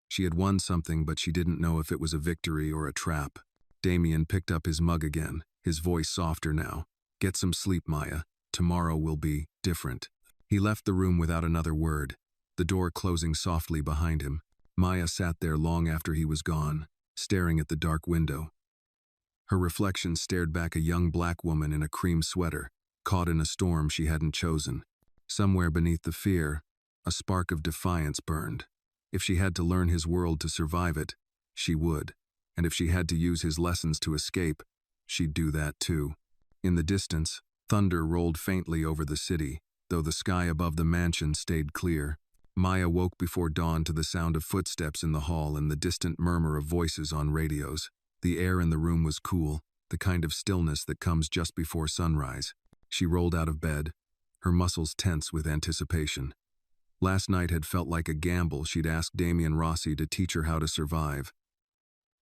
She had won something, but she didn't know if it was a victory or a trap. Damien picked up his mug again, his voice softer now. Get some sleep, Maya. Tomorrow will be different. He left the room without another word, the door closing softly behind him. Maya sat there long after he was gone, staring at the dark window. Her reflection stared back a young black woman in a cream sweater, caught in a storm she hadn't chosen. Somewhere beneath the fear, a spark of defiance burned. If she had to learn his world to survive it, she would. And if she had to use his lessons to escape, she'd do that too. In the distance, thunder rolled faintly over the city, though the sky above the mansion stayed clear. Maya woke before dawn to the sound of footsteps in the hall and the distant murmur of voices on radios. The air in the room was cool, the kind of stillness that comes just before sunrise. She rolled out of bed, her muscles tense with anticipation. Last night had felt like a gamble she'd asked Damien Rossi to teach her how to survive,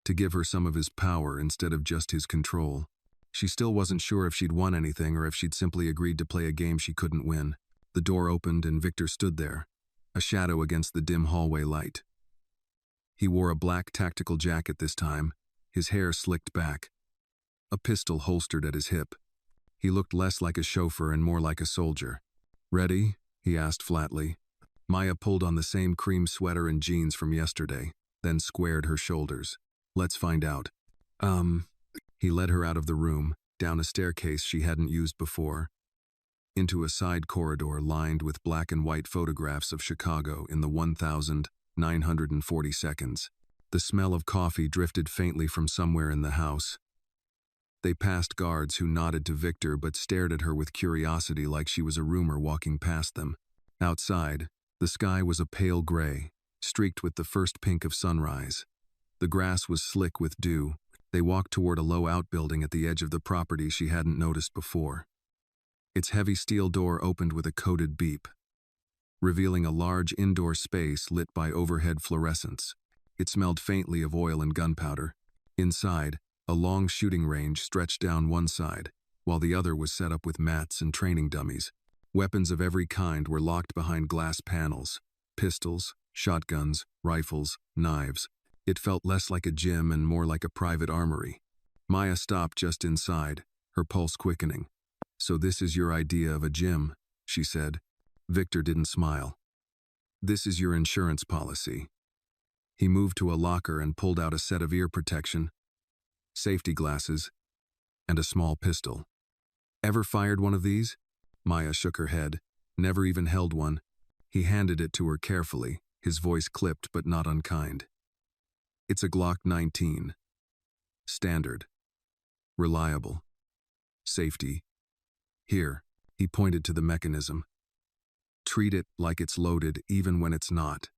to give her some of his power instead of just his control. She still wasn't sure if she'd won anything or if she'd simply agreed to play a game she couldn't win. The door opened and Victor stood there, a shadow against the dim hallway light. He wore a black tactical jacket this time, his hair slicked back, a pistol holstered at his hip. He looked less like a chauffeur and more like a soldier. Ready? He asked flatly. Maya pulled on the same cream sweater and jeans from yesterday, then squared her shoulders. Let's find out. He led her out of the room, down a staircase she hadn't used before, into a side corridor lined with black and white photographs of Chicago in the 1940 seconds. The smell of coffee drifted faintly from somewhere in the house. They passed guards who nodded to Victor but stared at her with curiosity like she was a rumor walking past them. Outside, the sky was a pale gray, streaked with the first pink of sunrise. The grass was slick with dew. They walked toward a low outbuilding at the edge of the property she hadn't noticed before. Its heavy steel door opened with a coded beep, revealing a large indoor space lit by overhead fluorescents. It smelled faintly of oil and gunpowder. Inside, a long shooting range stretched down one side, while the other was set up with mats and training dummies. Weapons of every kind were locked behind glass panels: pistols, shotguns, rifles, knives. It felt less like a gym and more like a private armory. Maya stopped just inside, her pulse quickening. So this is your idea of a gym, she said. Victor didn't smile. This is your insurance policy. He moved to a locker and pulled out a set of ear protection, safety glasses, and a small pistol. Ever fired one of these? Maya shook her head. Never even held one. He handed it to her carefully, his voice clipped but not unkind. It's a Glock 19. Standard. Reliable. Safety. Here, he pointed to the mechanism. Treat it like it's loaded even when it's not.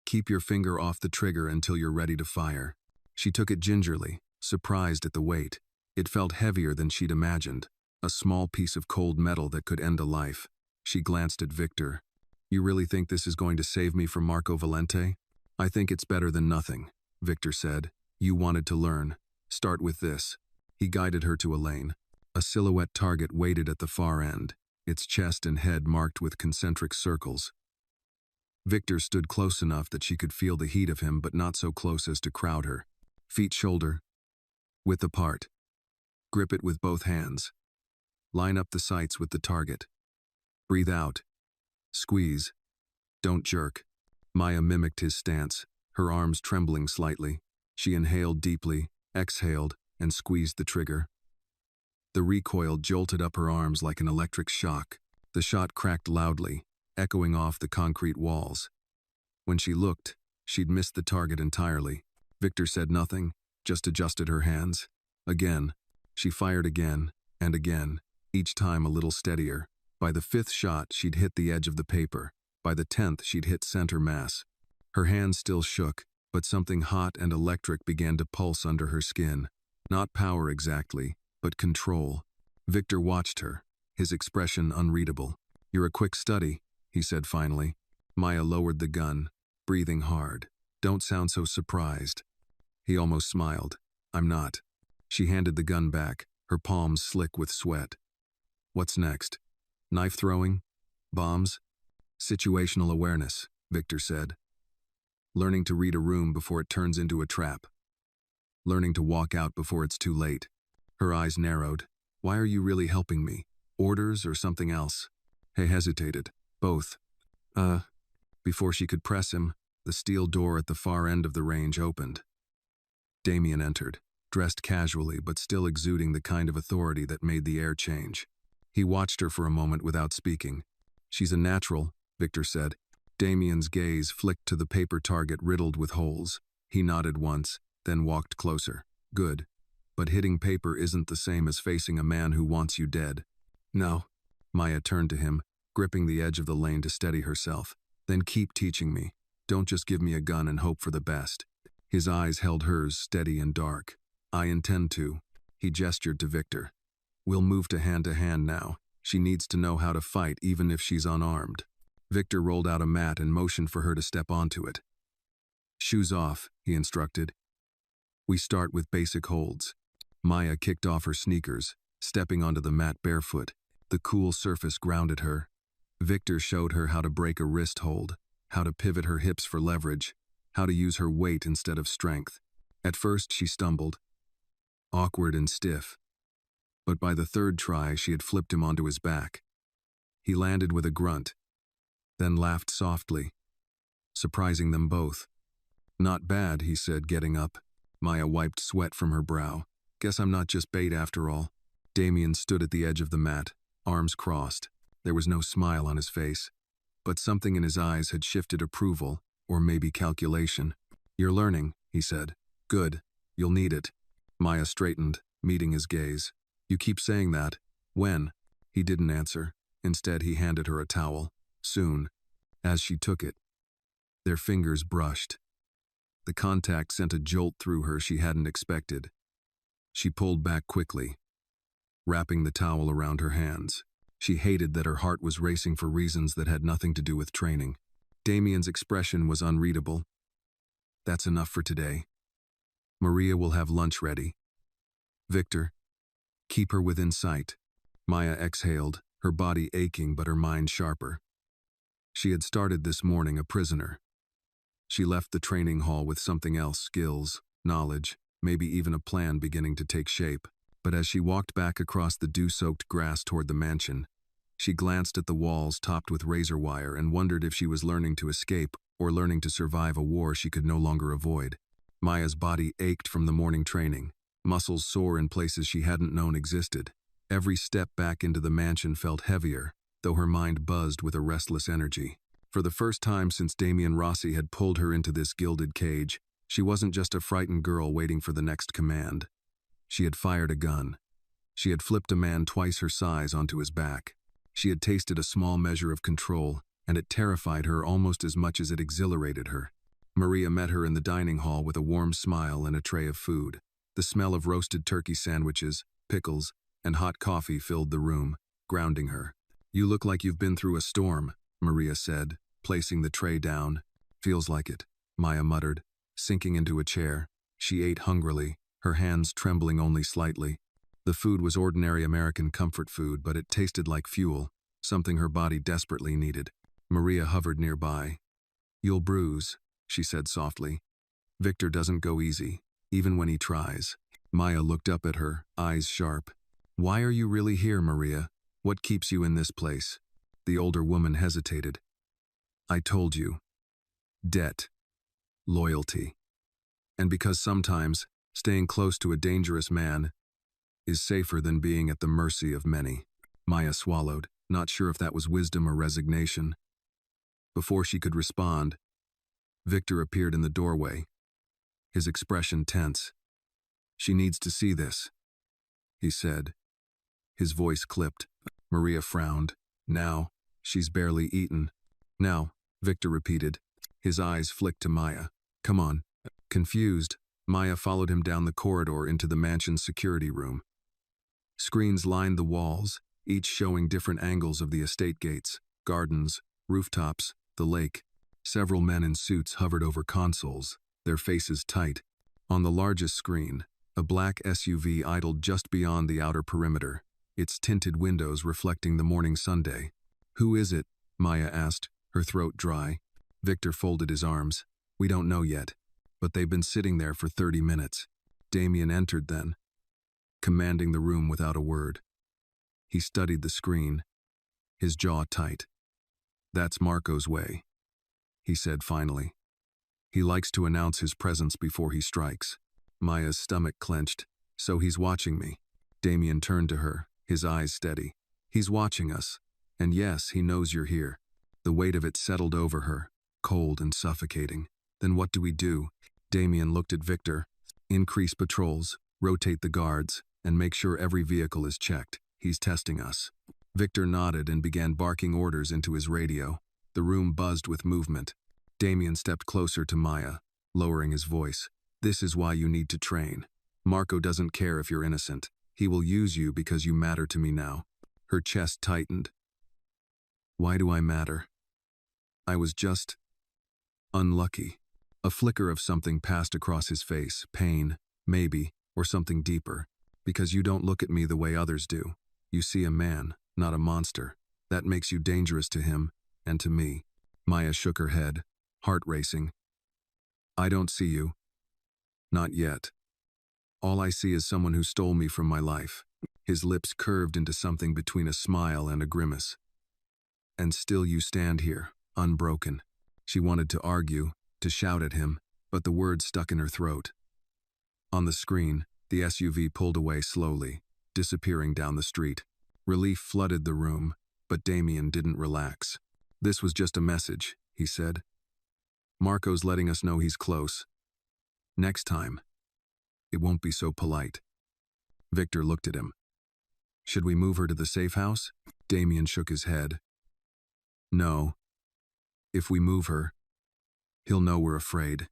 Keep your finger off the trigger until you're ready to fire. She took it gingerly, surprised at the weight. It felt heavier than she'd imagined, a small piece of cold metal that could end a life. She glanced at Victor. You really think this is going to save me from Marco Valente? I think it's better than nothing, Victor said. You wanted to learn. Start with this. He guided her to a lane. A silhouette target waited at the far end, its chest and head marked with concentric circles. Victor stood close enough that she could feel the heat of him, but not so close as to crowd her. Feet shoulder width apart. Grip it with both hands. Line up the sights with the target. Breathe out. Squeeze. Don't jerk. Maya mimicked his stance, her arms trembling slightly. She inhaled deeply, exhaled, and squeezed the trigger. The recoil jolted up her arms like an electric shock. The shot cracked loudly, echoing off the concrete walls. When she looked, she'd missed the target entirely. Victor said nothing, just adjusted her hands. Again, she fired again, and again, each time a little steadier. By the 5th shot, she'd hit the edge of the paper. By the 10th, she'd hit center mass. Her hands still shook, but something hot and electric began to pulse under her skin. Not power exactly, but control. Victor watched her, his expression unreadable. You're a quick study, he said finally. Maya lowered the gun, breathing hard. Don't sound so surprised. He almost smiled. I'm not. She handed the gun back, her palms slick with sweat. What's next? Knife throwing? Bombs? Situational awareness, Victor said. Learning to read a room before it turns into a trap. Learning to walk out before it's too late. Her eyes narrowed. Why are you really helping me? Orders or something else? He hesitated. Both. Before she could press him, the steel door at the far end of the range opened. Damien entered, dressed casually but still exuding the kind of authority that made the air change. He watched her for a moment without speaking. She's a natural, Victor said. Damien's gaze flicked to the paper target riddled with holes. He nodded once, then walked closer. Good. But hitting paper isn't the same as facing a man who wants you dead. No. Maya turned to him, gripping the edge of the lane to steady herself. Then keep teaching me. Don't just give me a gun and hope for the best. His eyes held hers steady and dark. I intend to. He gestured to Victor. We'll move to hand now. She needs to know how to fight even if she's unarmed. Victor rolled out a mat and motioned for her to step onto it. Shoes off, he instructed. We start with basic holds. Maya kicked off her sneakers, stepping onto the mat barefoot. The cool surface grounded her. Victor showed her how to break a wrist hold, how to pivot her hips for leverage, how to use her weight instead of strength. At first she stumbled, awkward and stiff. But by the 3rd try she had flipped him onto his back. He landed with a grunt, then laughed softly, surprising them both. Not bad, he said, getting up. Maya wiped sweat from her brow. Guess I'm not just bait after all. Damien stood at the edge of the mat, arms crossed. There was no smile on his face, but something in his eyes had shifted approval, or maybe calculation. You're learning, he said. Good. You'll need it. Maya straightened, meeting his gaze. You keep saying that. When? He didn't answer. Instead, he handed her a towel. Soon. As she took it, their fingers brushed. The contact sent a jolt through her she hadn't expected. She pulled back quickly, wrapping the towel around her hands. She hated that her heart was racing for reasons that had nothing to do with training. Damien's expression was unreadable. That's enough for today. Maria will have lunch ready. Victor, keep her within sight. Maya exhaled, her body aching but her mind sharper. She had started this morning a prisoner. She left the training hall with something else, skills, knowledge, maybe even a plan beginning to take shape. But as she walked back across the dew-soaked grass toward the mansion, she glanced at the walls topped with razor wire and wondered if she was learning to escape or learning to survive a war she could no longer avoid. Maya's body ached from the morning training, muscles sore in places she hadn't known existed. Every step back into the mansion felt heavier, though her mind buzzed with a restless energy. For the first time since Damien Rossi had pulled her into this gilded cage, she wasn't just a frightened girl waiting for the next command. She had fired a gun. She had flipped a man twice her size onto his back. She had tasted a small measure of control, and it terrified her almost as much as it exhilarated her. Maria met her in the dining hall with a warm smile and a tray of food. The smell of roasted turkey sandwiches, pickles, and hot coffee filled the room, grounding her. "You look like you've been through a storm," Maria said, placing the tray down. "Feels like it," Maya muttered, sinking into a chair. She ate hungrily, her hands trembling only slightly. The food was ordinary American comfort food, but it tasted like fuel, something her body desperately needed. Maria hovered nearby. "You'll bruise," she said softly. "Victor doesn't go easy, even when he tries." Maya looked up at her, eyes sharp. "Why are you really here, Maria? What keeps you in this place?" The older woman hesitated. "I told you. Debt. Loyalty. And because sometimes staying close to a dangerous man is safer than being at the mercy of many." Maya swallowed, not sure if that was wisdom or resignation. Before she could respond, Victor appeared in the doorway, his expression tense. "She needs to see this," he said. His voice clipped. Maria frowned. "Now, she's barely eaten." "Now," Victor repeated. His eyes flicked to Maya. "Come on." Confused, Maya followed him down the corridor into the mansion's security room. Screens lined the walls, each showing different angles of the estate gates, gardens, rooftops, the lake. Several men in suits hovered over consoles, their faces tight. On the largest screen, a black SUV idled just beyond the outer perimeter, its tinted windows reflecting the morning sunday. "Who is it?" Maya asked, her throat dry. Victor folded his arms. "We don't know yet, but they've been sitting there for 30 minutes. Damien entered then, commanding the room without a word. He studied the screen, his jaw tight. "That's Marco's way," he said finally. "He likes to announce his presence before he strikes." Maya's stomach clenched. "So he's watching me." Damien turned to her, his eyes steady. "He's watching us. And yes, he knows you're here." The weight of it settled over her, cold and suffocating. "Then what do we do?" Damien looked at Victor. "Increase patrols, rotate the guards, and make sure every vehicle is checked. He's testing us." Victor nodded and began barking orders into his radio. The room buzzed with movement. Damien stepped closer to Maya, lowering his voice. "This is why you need to train. Marco doesn't care if you're innocent. He will use you because you matter to me now." Her chest tightened. "Why do I matter?" "I was just unlucky." A flicker of something passed across his face, pain, maybe, or something deeper. "Because you don't look at me the way others do. You see a man, not a monster. That makes you dangerous to him, and to me." Maya shook her head, heart racing. "I don't see you. Not yet. All I see is someone who stole me from my life." His lips curved into something between a smile and a grimace. "And still you stand here, unbroken." She wanted to argue, to shout at him, but the words stuck in her throat. On the screen, the SUV pulled away slowly, disappearing down the street. Relief flooded the room, but Damien didn't relax. "This was just a message," he said. "Marco's letting us know he's close. Next time, it won't be so polite." Victor looked at him. "Should we move her to the safe house?" Damien shook his head. "No. If we move her, he'll know we're afraid.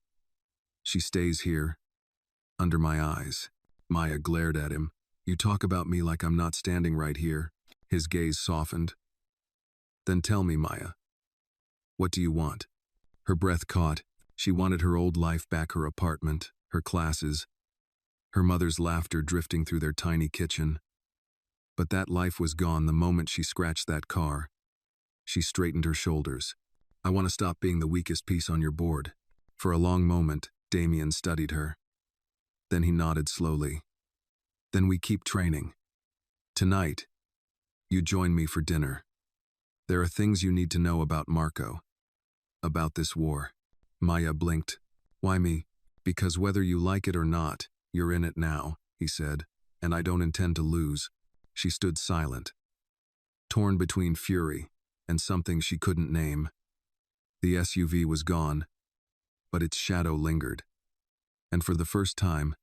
She stays here, under my eyes." Maya glared at him. "You talk about me like I'm not standing right here." His gaze softened. "Then tell me, Maya. What do you want?" Her breath caught. She wanted her old life back, her apartment, her classes, her mother's laughter drifting through their tiny kitchen. But that life was gone the moment she scratched that car. She straightened her shoulders. "I want to stop being the weakest piece on your board." For a long moment, Damien studied her. Then he nodded slowly. "Then we keep training. Tonight, you join me for dinner. There are things you need to know about Marco. About this war." Maya blinked. "Why me?" "Because whether you like it or not, you're in it now," he said, "and I don't intend to lose." She stood silent, torn between fury and something she couldn't name. The SUV was gone, but its shadow lingered. And for the first time,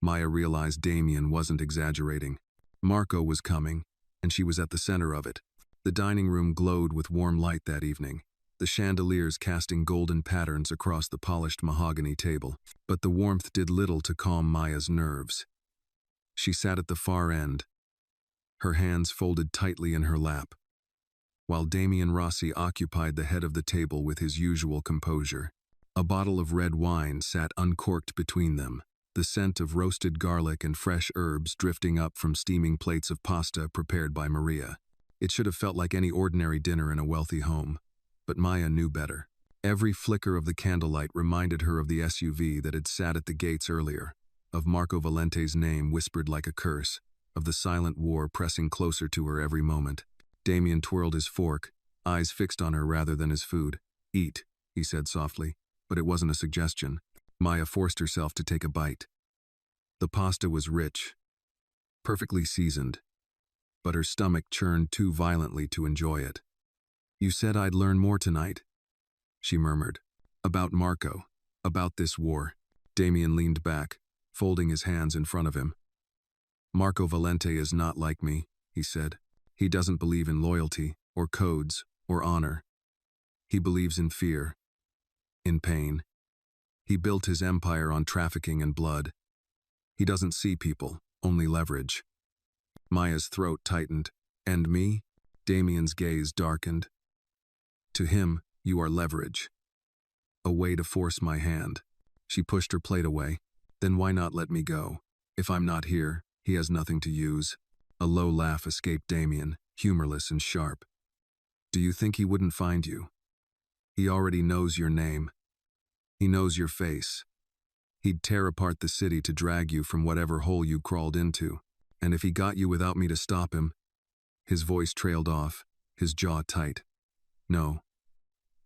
Maya realized Damien wasn't exaggerating. Marco was coming, and she was at the center of it. The dining room glowed with warm light that evening, the chandeliers casting golden patterns across the polished mahogany table. But the warmth did little to calm Maya's nerves. She sat at the far end, her hands folded tightly in her lap, while Damian Rossi occupied the head of the table with his usual composure. A bottle of red wine sat uncorked between them, the scent of roasted garlic and fresh herbs drifting up from steaming plates of pasta prepared by Maria. It should have felt like any ordinary dinner in a wealthy home, but Maya knew better. Every flicker of the candlelight reminded her of the SUV that had sat at the gates earlier, of Marco Valente's name whispered like a curse, of the silent war pressing closer to her every moment. Damian twirled his fork, eyes fixed on her rather than his food. "Eat," he said softly, but it wasn't a suggestion. Maya forced herself to take a bite. The pasta was rich, perfectly seasoned, but her stomach churned too violently to enjoy it. "You said I'd learn more tonight," she murmured. "About Marco, about this war." Damian leaned back, folding his hands in front of him. "Marco Valente is not like me," he said. "He doesn't believe in loyalty, or codes, or honor. He believes in fear, in pain. He built his empire on trafficking and blood. He doesn't see people, only leverage." Maya's throat tightened. "And me?" Damian's gaze darkened. "To him, you are leverage. A way to force my hand." She pushed her plate away. "Then why not let me go? If I'm not here, he has nothing to use." A low laugh escaped Damian, humorless and sharp. "Do you think he wouldn't find you? He already knows your name. He knows your face. He'd tear apart the city to drag you from whatever hole you crawled into. And if he got you without me to stop him..." His voice trailed off, his jaw tight. "No,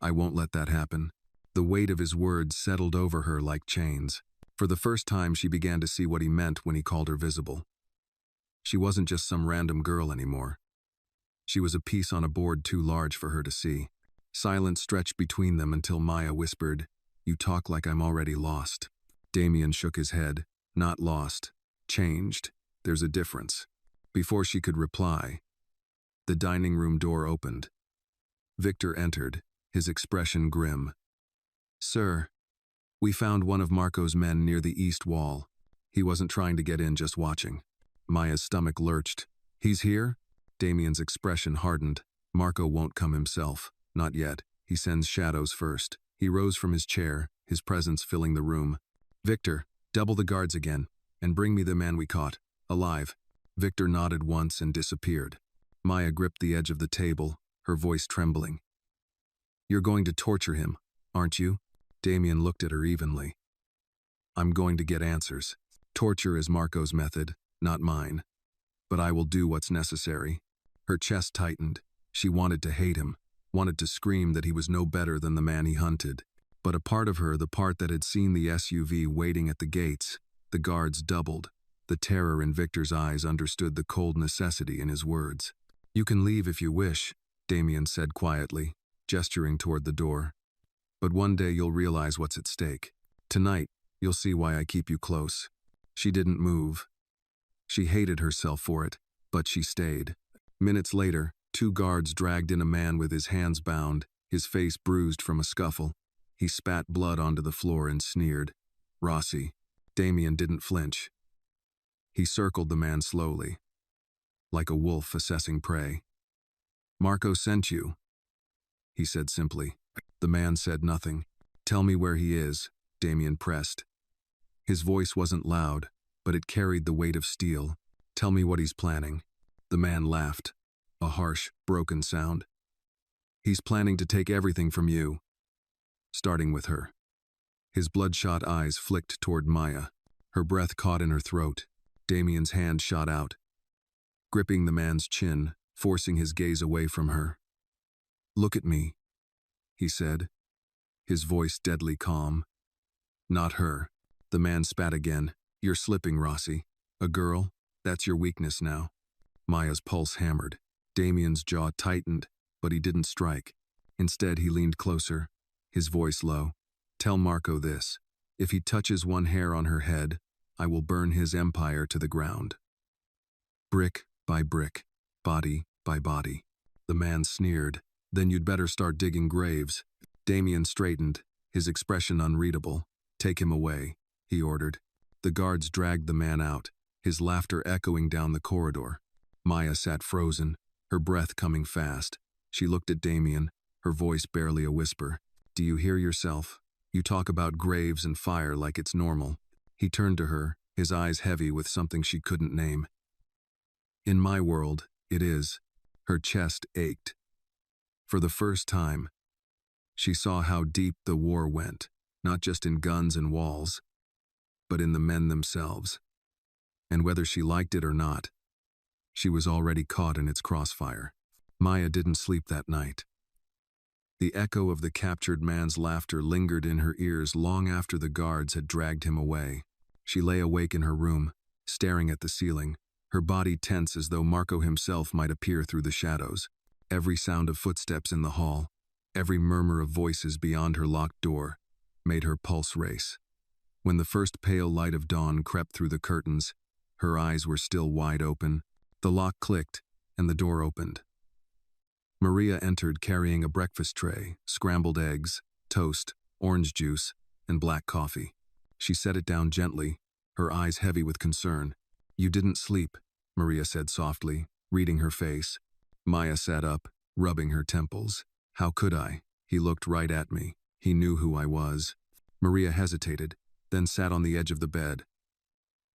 I won't let that happen." The weight of his words settled over her like chains. For the first time, she began to see what he meant when he called her visible. She wasn't just some random girl anymore. She was a piece on a board too large for her to see. Silence stretched between them until Maya whispered, "You talk like I'm already lost." Damian shook his head. "Not lost. Changed. There's a difference." Before she could reply, the dining room door opened. Victor entered, his expression grim. "Sir, we found one of Marco's men near the east wall. He wasn't trying to get in, just watching." Maya's stomach lurched. "He's here?" Damian's expression hardened. "Marco won't come himself. Not yet. He sends shadows first." He rose from his chair, his presence filling the room. "Victor, double the guards again, and bring me the man we caught, alive." Victor nodded once and disappeared. Maya gripped the edge of the table, her voice trembling. "You're going to torture him, aren't you?" Damian looked at her evenly. "I'm going to get answers. Torture is Marco's method, not mine. But I will do what's necessary." Her chest tightened. She wanted to hate him, wanted to scream that he was no better than the man he hunted. But a part of her, the part that had seen the SUV waiting at the gates, the guards doubled. The terror in Victor's eyes understood the cold necessity in his words. "You can leave if you wish," Damian said quietly, gesturing toward the door. "But one day you'll realize what's at stake. Tonight, you'll see why I keep you close." She didn't move. She hated herself for it, but she stayed. Minutes later, 2 guards dragged in a man with his hands bound, his face bruised from a scuffle. He spat blood onto the floor and sneered. "Rossi." Damian didn't flinch. He circled the man slowly, like a wolf assessing prey. "Marco sent you," he said simply. The man said nothing. "Tell me where he is," Damian pressed. His voice wasn't loud, but it carried the weight of steel. "Tell me what he's planning." The man laughed, a harsh, broken sound. "He's planning to take everything from you, starting with her." His bloodshot eyes flicked toward Maya. Her breath caught in her throat. Damian's hand shot out, gripping the man's chin, forcing his gaze away from her. "Look at me," he said, his voice deadly calm. "Not her." The man spat again. "You're slipping, Rossi. A girl? That's your weakness now." Maya's pulse hammered. Damian's jaw tightened, but he didn't strike. Instead, he leaned closer, his voice low. "Tell Marco this. If he touches one hair on her head, I will burn his empire to the ground." brick by brick, body by body. The man sneered. Then you'd better start digging graves. Damien straightened, his expression unreadable. Take him away, he ordered. The guards dragged the man out, his laughter echoing down the corridor. Maya sat frozen, her breath coming fast. She looked at Damien, her voice barely a whisper. Do you hear yourself? You talk about graves and fire like it's normal. He turned to her, his eyes heavy with something she couldn't name. In my world, it is. Her chest ached. For the first time, she saw how deep the war went, not just in guns and walls, but in the men themselves. And whether she liked it or not, she was already caught in its crossfire. Maya didn't sleep that night. The echo of the captured man's laughter lingered in her ears long after the guards had dragged him away. She lay awake in her room, staring at the ceiling, her body tense as though Marco himself might appear through the shadows. Every sound of footsteps in the hall, every murmur of voices beyond her locked door, made her pulse race. When the first pale light of dawn crept through the curtains, her eyes were still wide open. The lock clicked, and the door opened. Maria entered carrying a breakfast tray, scrambled eggs, toast, orange juice, and black coffee. She set it down gently, her eyes heavy with concern. You didn't sleep, Maria said softly, reading her face. Maya sat up, rubbing her temples. How could I? He looked right at me. He knew who I was. Maria hesitated, then sat on the edge of the bed.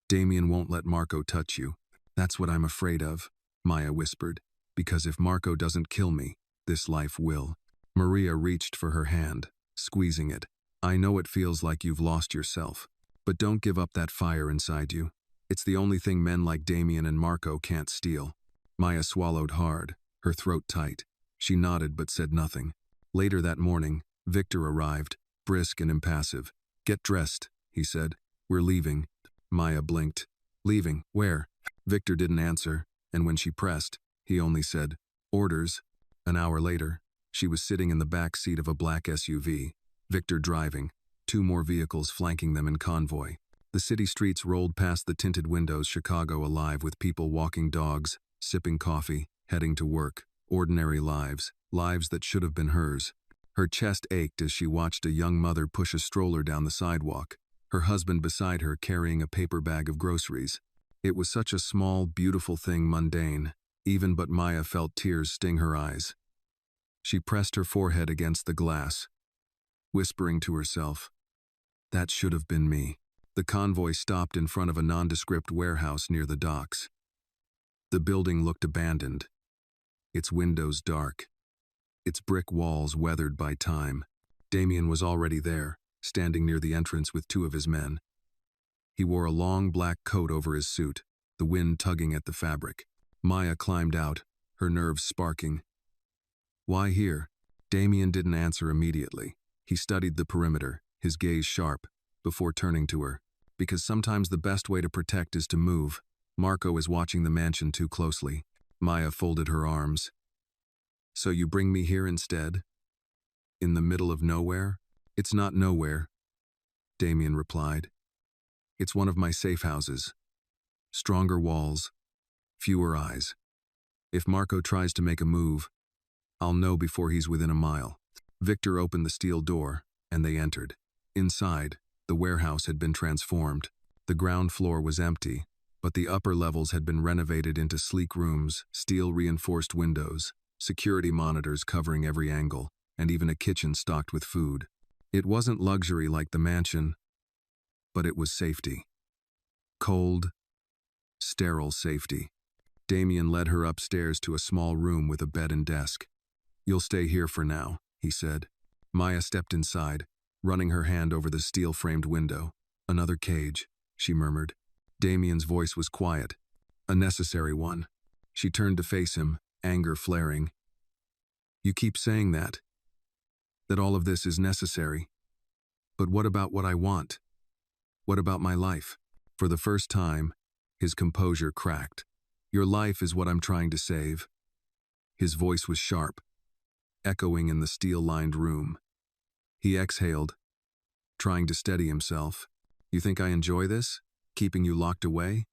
Damien won't let Marco touch you. That's what I'm afraid of, Maya whispered. Because if Marco doesn't kill me, this life will. Maria reached for her hand, squeezing it. I know it feels like you've lost yourself, but don't give up that fire inside you. It's the only thing men like Damien and Marco can't steal. Maya swallowed hard, her throat tight. She nodded but said nothing. Later that morning, Victor arrived, brisk and impassive. Get dressed, he said. We're leaving. Maya blinked. Leaving? Where? Victor didn't answer, and when she pressed, he only said, orders. An hour later, she was sitting in the back seat of a black SUV, Victor driving, 2 more vehicles flanking them in convoy. The city streets rolled past the tinted windows, Chicago alive with people walking dogs, sipping coffee, heading to work. Ordinary lives, lives that should have been hers. Her chest ached as she watched a young mother push a stroller down the sidewalk, her husband beside her carrying a paper bag of groceries. It was such a small, beautiful thing, mundane. Even but Maya felt tears sting her eyes. She pressed her forehead against the glass, whispering to herself, that should have been me. The convoy stopped in front of a nondescript warehouse near the docks. The building looked abandoned, its windows dark, its brick walls weathered by time. Damien was already there, standing near the entrance with 2 of his men. He wore a long black coat over his suit, the wind tugging at the fabric. Maya climbed out, her nerves sparking. Why here? Damien didn't answer immediately. He studied the perimeter, his gaze sharp, before turning to her. Because sometimes the best way to protect is to move. Marco is watching the mansion too closely. Maya folded her arms. So you bring me here instead? In the middle of nowhere? It's not nowhere, Damien replied. It's one of my safe houses. Stronger walls, fewer eyes. If Marco tries to make a move, I'll know before he's within a mile. Victor opened the steel door, and they entered. Inside, the warehouse had been transformed. The ground floor was empty, but the upper levels had been renovated into sleek rooms, steel-reinforced windows, security monitors covering every angle, and even a kitchen stocked with food. It wasn't luxury like the mansion, but it was safety. Cold, sterile safety. Damien led her upstairs to a small room with a bed and desk. You'll stay here for now, he said. Maya stepped inside, running her hand over the steel-framed window. Another cage, she murmured. Damien's voice was quiet, a necessary one. She turned to face him, anger flaring. You keep saying that all of this is necessary. But what about what I want? What about my life? For the first time, his composure cracked. Your life is what I'm trying to save. His voice was sharp, echoing in the steel-lined room. He exhaled, trying to steady himself. You think I enjoy this? Keeping you locked away?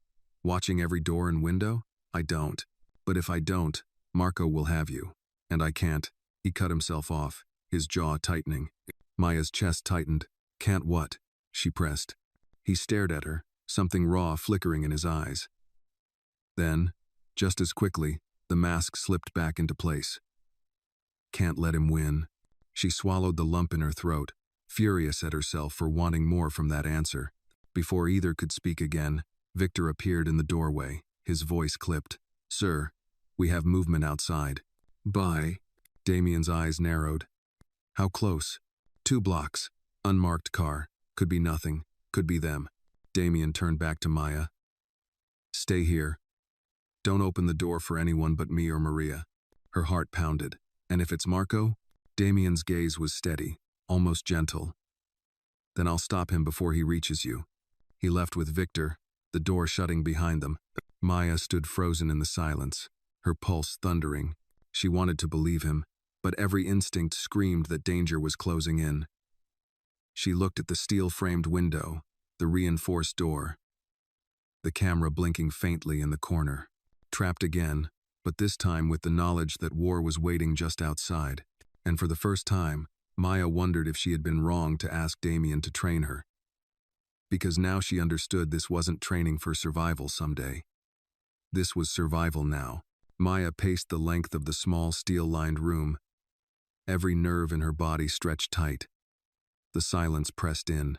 Watching every door and window? I don't. But if I don't, Marco will have you. And I can't. He cut himself off, his jaw tightening. Maya's chest tightened. Can't what? She pressed. He stared at her, something raw flickering in his eyes. Then, just as quickly, the mask slipped back into place. Can't let him win. She swallowed the lump in her throat, furious at herself for wanting more from that answer. Before either could speak again, Victor appeared in the doorway, his voice clipped. Sir, we have movement outside. Bye. Damien's eyes narrowed. How close? 2 blocks. Unmarked car. Could be nothing. Could be them. Damien turned back to Maya. Stay here. Don't open the door for anyone but me or Maria. Her heart pounded. And if it's Marco? Damien's gaze was steady, almost gentle. Then I'll stop him before he reaches you. He left with Victor, the door shutting behind them. Maya stood frozen in the silence, her pulse thundering. She wanted to believe him, but every instinct screamed that danger was closing in. She looked at the steel-framed window, the reinforced door, the camera blinking faintly in the corner. Trapped again, but this time with the knowledge that war was waiting just outside. And for the first time, Maya wondered if she had been wrong to ask Damien to train her. Because now she understood this wasn't training for survival someday. This was survival now. Maya paced the length of the small steel-lined room. Every nerve in her body stretched tight. The silence pressed in,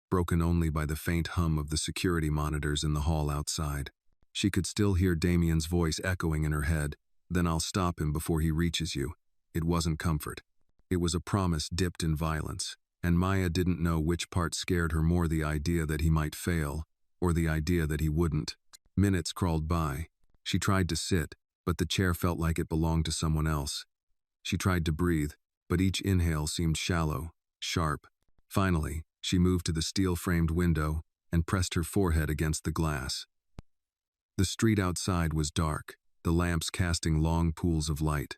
broken only by the faint hum of the security monitors in the hall outside. She could still hear Damien's voice echoing in her head. Then I'll stop him before he reaches you. It wasn't comfort. It was a promise dipped in violence, and Maya didn't know which part scared her more, the idea that he might fail, or the idea that he wouldn't. Minutes crawled by. She tried to sit, but the chair felt like it belonged to someone else. She tried to breathe, but each inhale seemed shallow, sharp. Finally, she moved to the steel-framed window and pressed her forehead against the glass. The street outside was dark, the lamps casting long pools of light.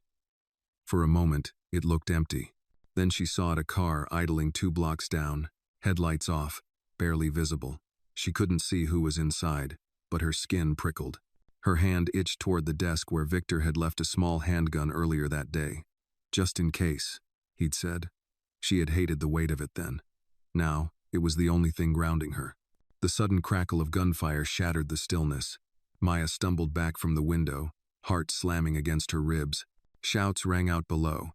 For a moment, it looked empty. Then she saw a car idling 2 blocks down, headlights off, barely visible. She couldn't see who was inside, but her skin prickled. Her hand itched toward the desk where Victor had left a small handgun earlier that day. Just in case, he'd said. She had hated the weight of it then. Now, it was the only thing grounding her. The sudden crackle of gunfire shattered the stillness. Maya stumbled back from the window, heart slamming against her ribs. Shouts rang out below,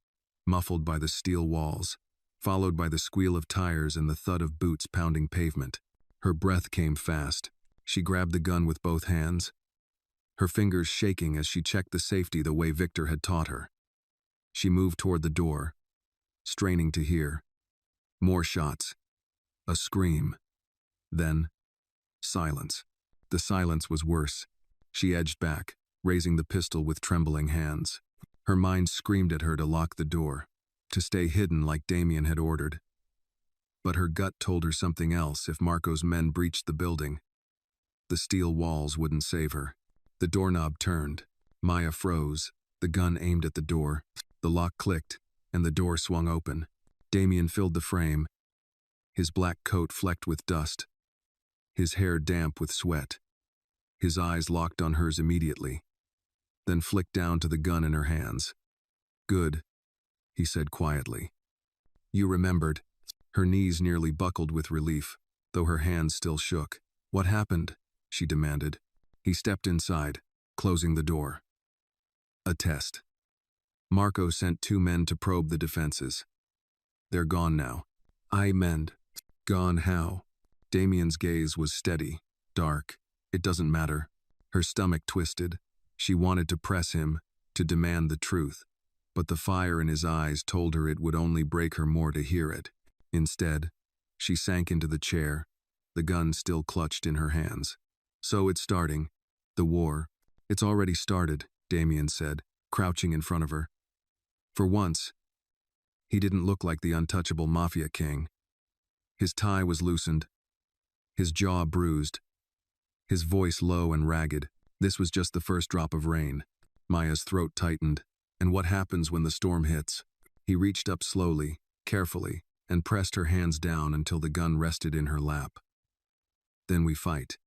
muffled by the steel walls, followed by the squeal of tires and the thud of boots pounding pavement. Her breath came fast. She grabbed the gun with both hands, her fingers shaking as she checked the safety the way Victor had taught her. She moved toward the door, straining to hear. More shots. A scream. Then, silence. The silence was worse. She edged back, raising the pistol with trembling hands. Her mind screamed at her to lock the door, to stay hidden like Damien had ordered. But her gut told her something else. If Marco's men breached the building, the steel walls wouldn't save her. The doorknob turned. Maya froze, the gun aimed at the door. The lock clicked, and the door swung open. Damien filled the frame, his black coat flecked with dust, his hair damp with sweat. His eyes locked on hers immediately, then flicked down to the gun in her hands. Good, he said quietly. You remembered. Her knees nearly buckled with relief, though her hands still shook. What happened? She demanded. He stepped inside, closing the door. A test. Marco sent 2 men to probe the defenses. They're gone now. I mend. Gone how? Damien's gaze was steady, dark. It doesn't matter. Her stomach twisted. She wanted to press him, to demand the truth. But the fire in his eyes told her it would only break her more to hear it. Instead, she sank into the chair, the gun still clutched in her hands. So it's starting. The war. It's already started, Damien said, crouching in front of her. For once, he didn't look like the untouchable Mafia king. His tie was loosened, his jaw bruised, his voice low and ragged. This was just the first drop of rain. Maya's throat tightened. And what happens when the storm hits? He reached up slowly, carefully, and pressed her hands down until the gun rested in her lap. Then we fight.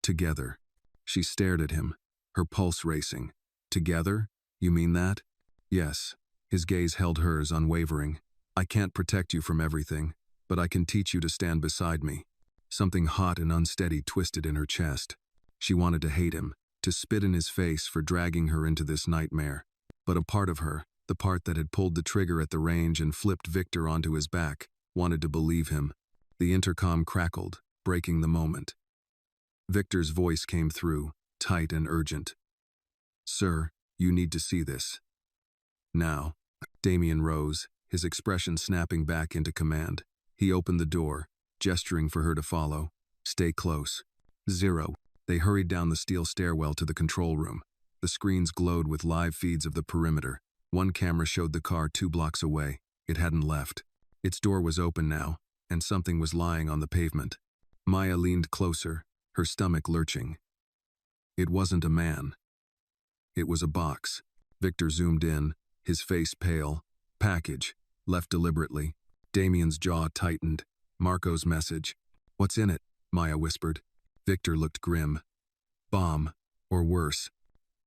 Together. She stared at him, her pulse racing. Together? You mean that? Yes. His gaze held hers, unwavering. I can't protect you from everything, but I can teach you to stand beside me. Something hot and unsteady twisted in her chest. She wanted to hate him, to spit in his face for dragging her into this nightmare. But a part of her, the part that had pulled the trigger at the range and flipped Victor onto his back, wanted to believe him. The intercom crackled, breaking the moment. Victor's voice came through, tight and urgent. Sir, you need to see this. Now. Damien rose, his expression snapping back into command. He opened the door, gesturing for her to follow. Stay close. 0. They hurried down the steel stairwell to the control room. The screens glowed with live feeds of the perimeter. One camera showed the car 2 blocks away. It hadn't left. Its door was open now, and something was lying on the pavement. Maya leaned closer, her stomach lurching. It wasn't a man. It was a box. Victor zoomed in, his face pale. Package, left deliberately. Damien's jaw tightened. Marco's message. What's in it? Maya whispered. Victor looked grim. Bomb, or worse.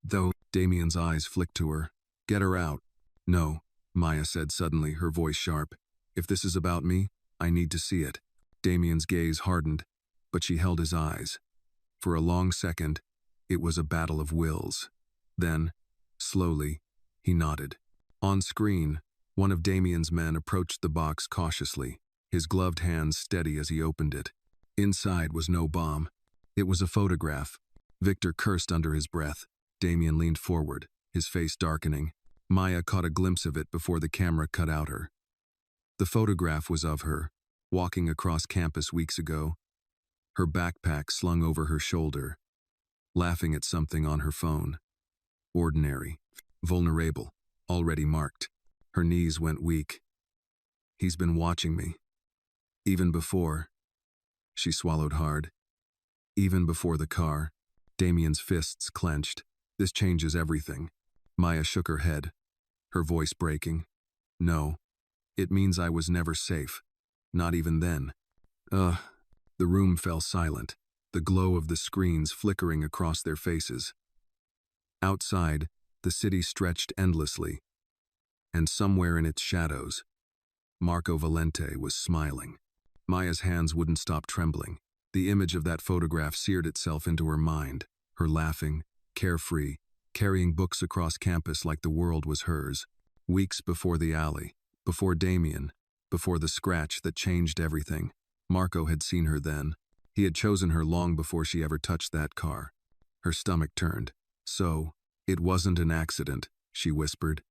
Though, Damien's eyes flicked to her. Get her out. No, Maya said suddenly, her voice sharp. If this is about me, I need to see it. Damien's gaze hardened, but she held his eyes. For a long second, it was a battle of wills. Then, slowly, he nodded. On screen, one of Damien's men approached the box cautiously, his gloved hands steady as he opened it. Inside was no bomb. It was a photograph. Victor cursed under his breath. Damien leaned forward, his face darkening. Maya caught a glimpse of it before the camera cut out her. The photograph was of her, walking across campus weeks ago, her backpack slung over her shoulder, laughing at something on her phone. Ordinary, vulnerable, already marked. Her knees went weak. He's been watching me. Even before. She swallowed hard. Even before the car. Damien's fists clenched. This changes everything. Maya shook her head, her voice breaking. No. It means I was never safe. Not even then. The room fell silent, the glow of the screens flickering across their faces. Outside, the city stretched endlessly, and somewhere in its shadows, Marco Valente was smiling. Maya's hands wouldn't stop trembling. The image of that photograph seared itself into her mind, her laughing, carefree, carrying books across campus like the world was hers. Weeks before the alley, before Damien, before the scratch that changed everything, Marco had seen her then. He had chosen her long before she ever touched that car. Her stomach turned. So, it wasn't an accident, she whispered.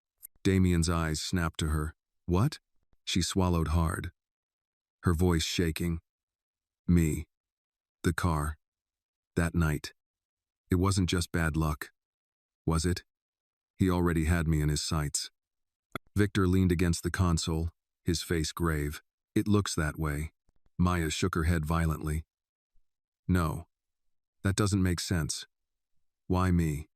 Damien's eyes snapped to her. What? She swallowed hard, her voice shaking. Me. The car. That night. It wasn't just bad luck. Was it? He already had me in his sights. Victor leaned against the console, his face grave. It looks that way. Maya shook her head violently. No. That doesn't make sense. Why me?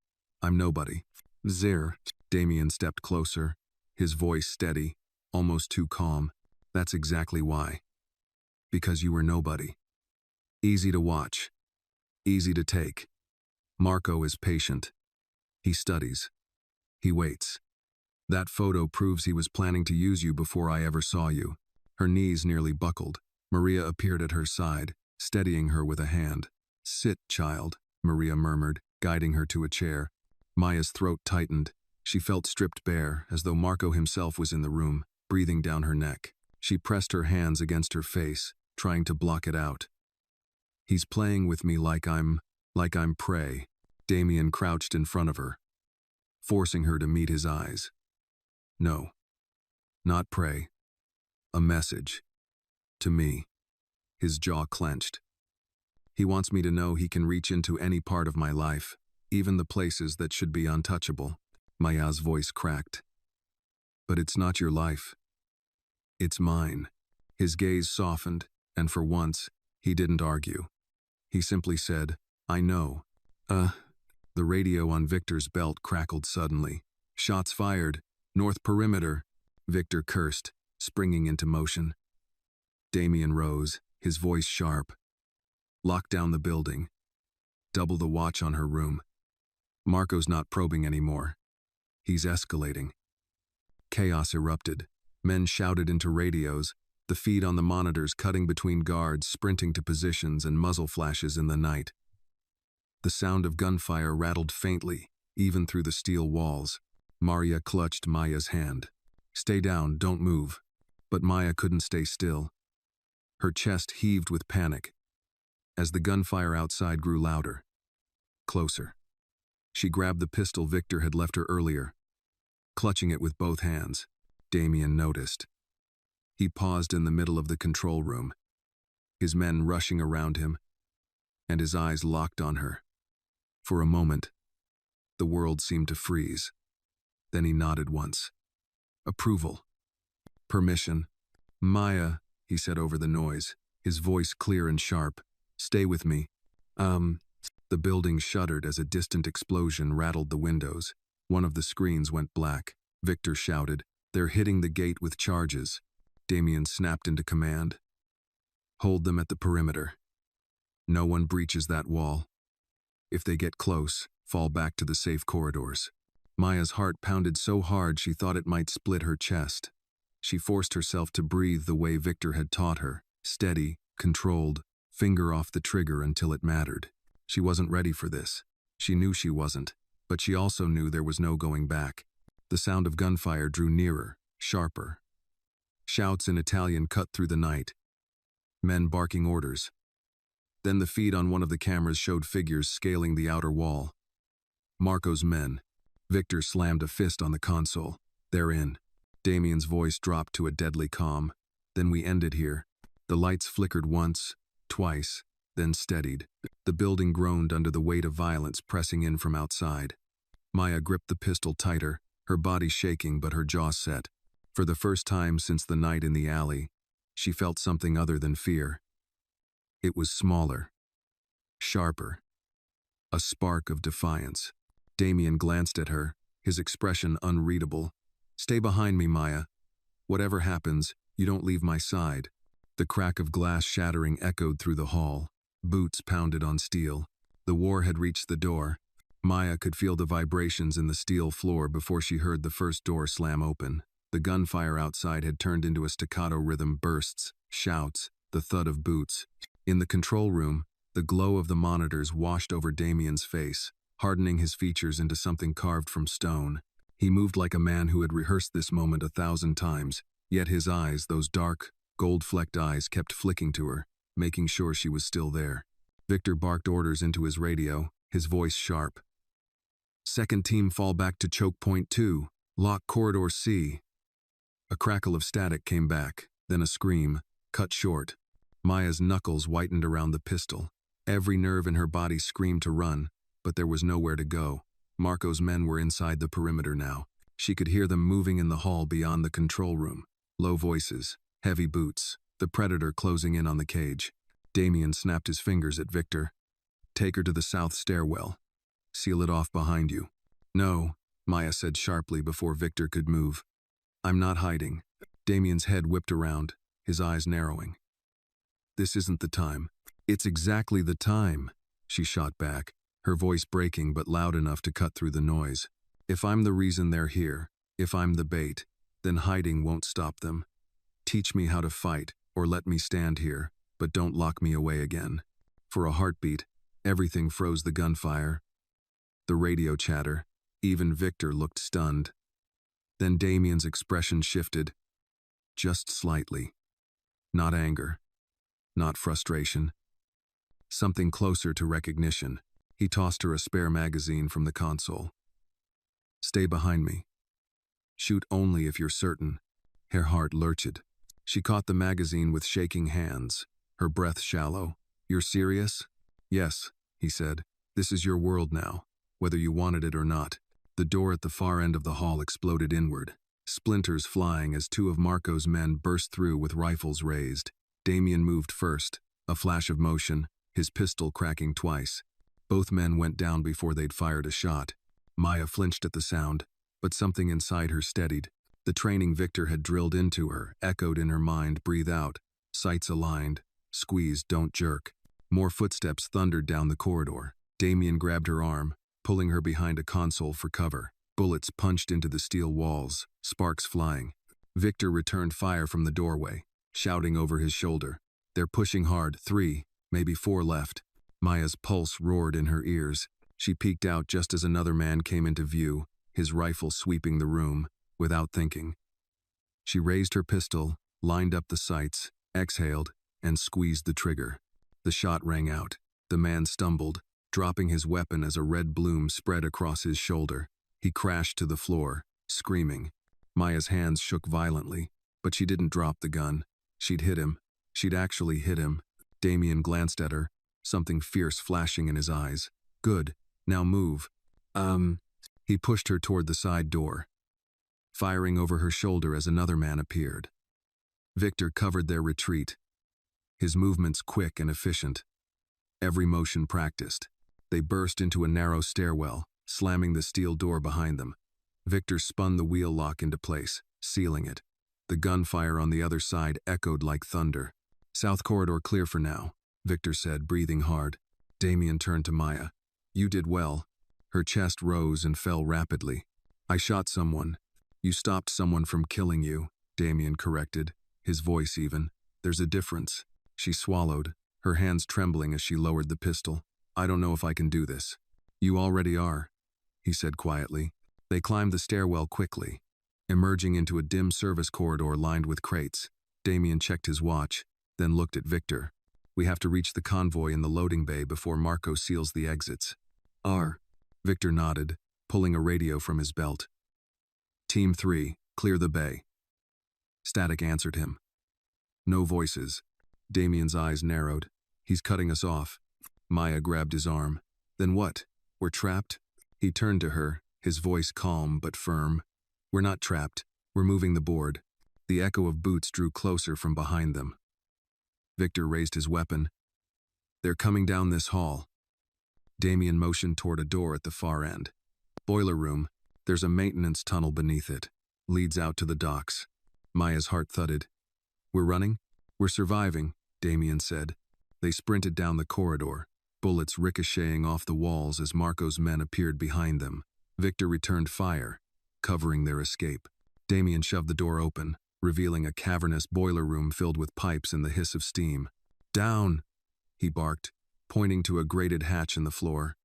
I'm nobody. Zir. Damien stepped closer, his voice steady, almost too calm. That's exactly why. Because you were nobody. Easy to watch. Easy to take. Marco is patient. He studies. He waits. That photo proves he was planning to use you before I ever saw you. Her knees nearly buckled. Maria appeared at her side, steadying her with a hand. Sit, child, Maria murmured, guiding her to a chair. Maya's throat tightened. She felt stripped bare, as though Marco himself was in the room, breathing down her neck. She pressed her hands against her face, trying to block it out. He's playing with me like I'm prey. Damien crouched in front of her, forcing her to meet his eyes. No. Not prey. A message. To me. His jaw clenched. He wants me to know he can reach into any part of my life, even the places that should be untouchable. Maya's voice cracked. But it's not your life. It's mine. His gaze softened, and for once, he didn't argue. He simply said, I know. The radio on Victor's belt crackled suddenly. Shots fired. North perimeter. Victor cursed, springing into motion. Damien rose, his voice sharp. Lock down the building. Double the watch on her room. Marco's not probing anymore. He's escalating. Chaos erupted. Men shouted into radios, the feed on the monitors cutting between guards, sprinting to positions and muzzle flashes in the night. The sound of gunfire rattled faintly, even through the steel walls. Maria clutched Maya's hand. "Stay down, don't move." But Maya couldn't stay still. Her chest heaved with panic as the gunfire outside grew louder. Closer. She grabbed the pistol Victor had left her earlier, clutching it with both hands. Damien noticed. He paused in the middle of the control room, his men rushing around him, and his eyes locked on her. For a moment, the world seemed to freeze. Then he nodded once. Approval. Permission. "Maya," he said over the noise, his voice clear and sharp. "Stay with me." The building shuddered as a distant explosion rattled the windows. One of the screens went black. Victor shouted, "They're hitting the gate with charges." Damien snapped into command. "Hold them at the perimeter. No one breaches that wall. If they get close, fall back to the safe corridors." Maya's heart pounded so hard she thought it might split her chest. She forced herself to breathe the way Victor had taught her, steady, controlled, finger off the trigger until it mattered. She wasn't ready for this. She knew she wasn't, but she also knew there was no going back. The sound of gunfire drew nearer, sharper. Shouts in Italian cut through the night. Men barking orders. Then the feed on one of the cameras showed figures scaling the outer wall. Marco's men. Victor slammed a fist on the console. "They're in." Damien's voice dropped to a deadly calm. "Then we ended here." The lights flickered once, twice, then steadied. The building groaned under the weight of violence pressing in from outside. Maya gripped the pistol tighter, her body shaking but her jaw set. For the first time since the night in the alley, she felt something other than fear. It was smaller, sharper, a spark of defiance. Damien glanced at her, his expression unreadable. "Stay behind me, Maya. Whatever happens, you don't leave my side." The crack of glass shattering echoed through the hall. Boots pounded on steel. The war had reached the door. Maya could feel the vibrations in the steel floor before she heard the first door slam open. The gunfire outside had turned into a staccato rhythm, bursts, shouts, the thud of boots. In the control room, the glow of the monitors washed over Damien's face, hardening his features into something carved from stone. He moved like a man who had rehearsed this moment 1,000 times, yet his eyes, those dark, gold-flecked eyes, kept flicking to her, making sure she was still there. Victor barked orders into his radio, his voice sharp. "Second team fall back to choke point 2. Lock corridor C." A crackle of static came back, then a scream, cut short. Maya's knuckles whitened around the pistol. Every nerve in her body screamed to run, but there was nowhere to go. Marco's men were inside the perimeter now. She could hear them moving in the hall beyond the control room. Low voices, heavy boots, the predator closing in on the cage. Damien snapped his fingers at Victor. "Take her to the south stairwell. Seal it off behind you." "No," Maya said sharply before Victor could move. "I'm not hiding." Damien's head whipped around, his eyes narrowing. "This isn't the time." "It's exactly the time," she shot back, her voice breaking but loud enough to cut through the noise. "If I'm the reason they're here, if I'm the bait, then hiding won't stop them. Teach me how to fight, or let me stand here, but don't lock me away again." For a heartbeat, everything froze: the gunfire, the radio chatter. Even Victor looked stunned. Then Damien's expression shifted, just slightly. Not anger, not frustration. Something closer to recognition. He tossed her a spare magazine from the console. "Stay behind me. Shoot only if you're certain." Her heart lurched. She caught the magazine with shaking hands, her breath shallow. "You're serious?" "Yes," he said. "This is your world now, whether you wanted it or not." The door at the far end of the hall exploded inward, splinters flying as 2 of Marco's men burst through with rifles raised. Damien moved first, a flash of motion, his pistol cracking twice. Both men went down before they'd fired a shot. Maya flinched at the sound, but something inside her steadied. The training Victor had drilled into her echoed in her mind: breathe out, sights aligned, squeeze, don't jerk. More footsteps thundered down the corridor. Damien grabbed her arm. pulling her behind a console for cover. Bullets punched into the steel walls, sparks flying. Victor returned fire from the doorway, shouting over his shoulder. "They're pushing hard, 3, maybe 4 left." Maya's pulse roared in her ears. She peeked out just as another man came into view, his rifle sweeping the room, without thinking. She raised her pistol, lined up the sights, exhaled, and squeezed the trigger. The shot rang out. The man stumbled, dropping his weapon as a red bloom spread across his shoulder. He crashed to the floor, screaming. Maya's hands shook violently, but she didn't drop the gun. She'd hit him. She'd actually hit him. Damien glanced at her, something fierce flashing in his eyes. "Good. Now move." He pushed her toward the side door, firing over her shoulder as another man appeared. Victor covered their retreat, his movements quick and efficient, every motion practiced. They burst into a narrow stairwell, slamming the steel door behind them. Victor spun the wheel lock into place, sealing it. The gunfire on the other side echoed like thunder. "South corridor clear for now," Victor said, breathing hard. Damien turned to Maya. "You did well." Her chest rose and fell rapidly. "I shot someone." "You stopped someone from killing you," Damien corrected, his voice even. "There's a difference." She swallowed, her hands trembling as she lowered the pistol. "I don't know if I can do this." "You already are," he said quietly. They climbed the stairwell quickly, emerging into a dim service corridor lined with crates. Damien checked his watch, then looked at Victor. "We have to reach the convoy in the loading bay before Marco seals the exits." Victor nodded, pulling a radio from his belt. "Team 3, clear the bay." Static answered him. No voices. Damien's eyes narrowed. "He's cutting us off." Maya grabbed his arm. "Then what? We're trapped?" He turned to her, his voice calm but firm. "We're not trapped. We're moving the board." The echo of boots drew closer from behind them. Victor raised his weapon. "They're coming down this hall." Damien motioned toward a door at the far end. "Boiler room. There's a maintenance tunnel beneath it. Leads out to the docks." Maya's heart thudded. "We're running?" "We're surviving," Damien said. They sprinted down the corridor, bullets ricocheting off the walls as Marco's men appeared behind them. Victor returned fire, covering their escape. Damien shoved the door open, revealing a cavernous boiler room filled with pipes and the hiss of steam. "Down!" he barked, pointing to a grated hatch in the floor.